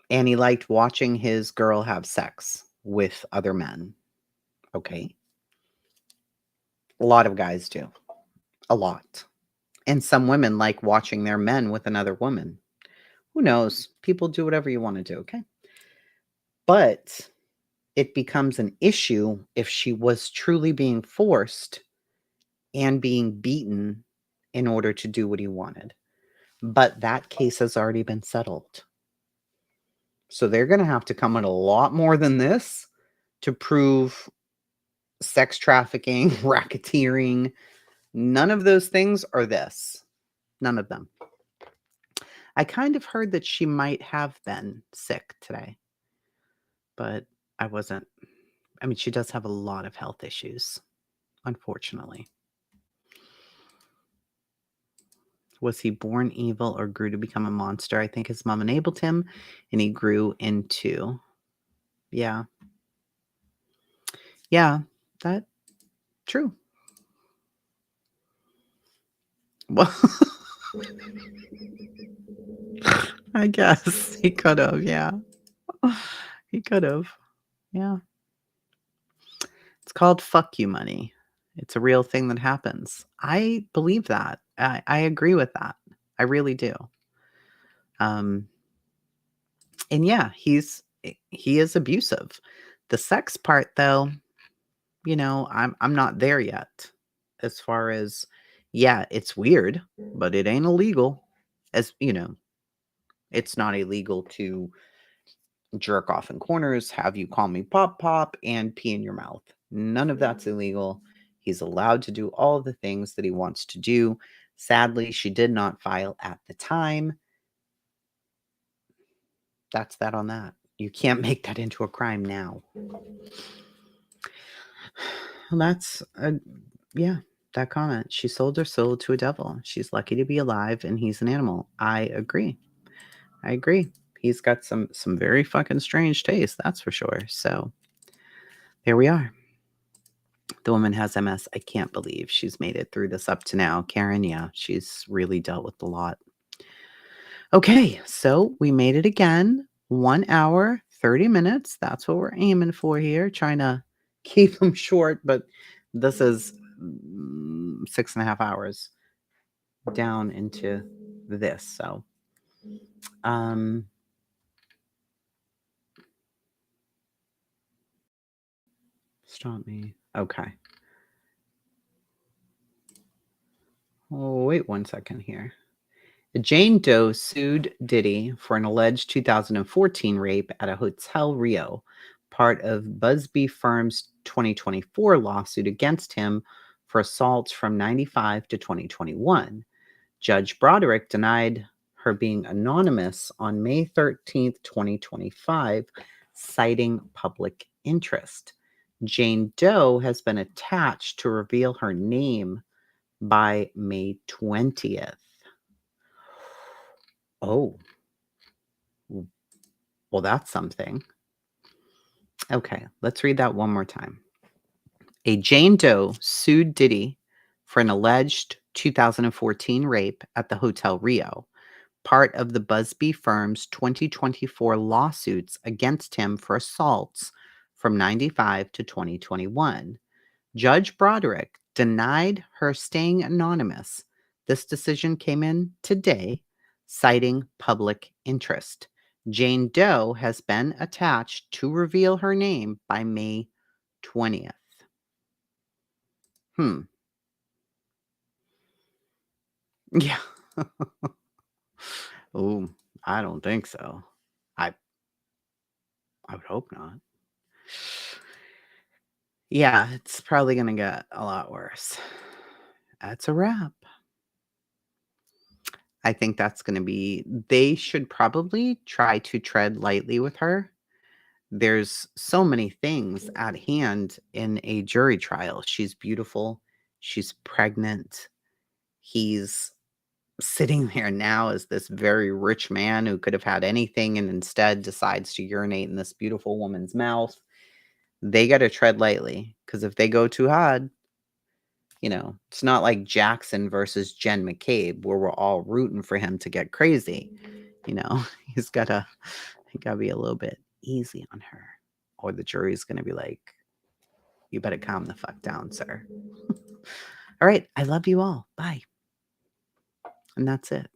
And he liked watching his girl have sex with other men. Okay. A lot of guys do. A lot. And some women like watching their men with another woman. Who knows? People do whatever you want to do, okay? But it becomes an issue if she was truly being forced and being beaten in order to do what he wanted. But that case has already been settled. So they're going to have to come in a lot more than this to prove sex trafficking, racketeering. None of those things are this. None of them. I kind of heard that she might have been sick today, but I wasn't. I mean, she does have a lot of health issues, unfortunately. Was he born evil or grew to become a monster? I think his mom enabled him and he grew into. Yeah. Yeah, that true. Well, I guess he could have. Yeah. He could have. Yeah. It's called fuck you money. It's a real thing that happens. I believe that. I agree with that. I really do. And yeah, he is abusive. The sex part though, I'm not there yet. As far as yeah, it's weird, but it ain't illegal. As it's not illegal to jerk off in corners, have you call me pop pop, and pee in your mouth. None of that's illegal. He's allowed to do all the things that he wants to do. Sadly, she did not file at the time. That's that on that. You can't make that into a crime now. Well, that's, yeah, that comment. She sold her soul to a devil. She's lucky to be alive, and he's an animal. I agree. He's got some very fucking strange taste, that's for sure. So there we are. The woman has MS. I can't believe she's made it through this up to now. Karen, yeah, she's really dealt with a lot. Okay, so we made it again. 1 hour, 30 minutes. That's what we're aiming for here. Trying to keep them short, but this is 6.5 hours down into this. So, stop me. Okay. Oh, wait 1 second here. Jane Doe sued Diddy for an alleged 2014 rape at a Hotel Rio, part of Busby Firm's 2024 lawsuit against him for assaults from 95 to 2021. Judge Broderick denied her being anonymous on May 13th, 2025, citing public interest. Jane Doe has been attached to reveal her name by May 20th. Oh, well, that's something. Okay, let's read that one more time. A Jane Doe sued Diddy for an alleged 2014 rape at the Hotel Rio, part of the Busby firm's 2024 lawsuits against him for assaults from 95 to 2021. Judge Broderick denied her staying anonymous. This decision came in today, citing public interest. Jane Doe has been attached to reveal her name by May 20th. Yeah. Oh, I don't think so. I I would hope not. Yeah, it's probably gonna get a lot worse. That's a wrap. I think that's gonna be they should probably try to tread lightly with her. There's so many things at hand in a jury trial. She's beautiful, she's pregnant, he's sitting there now as this very rich man who could have had anything and instead decides to urinate in this beautiful woman's mouth. They gotta tread lightly, because if they go too hard, it's not like Jackson versus Jen McCabe where we're all rooting for him to get crazy. You know, he's gotta be a little bit easy on her, or the jury's gonna be like, "You better calm the fuck down, sir." All right, I love you all. Bye. And that's it.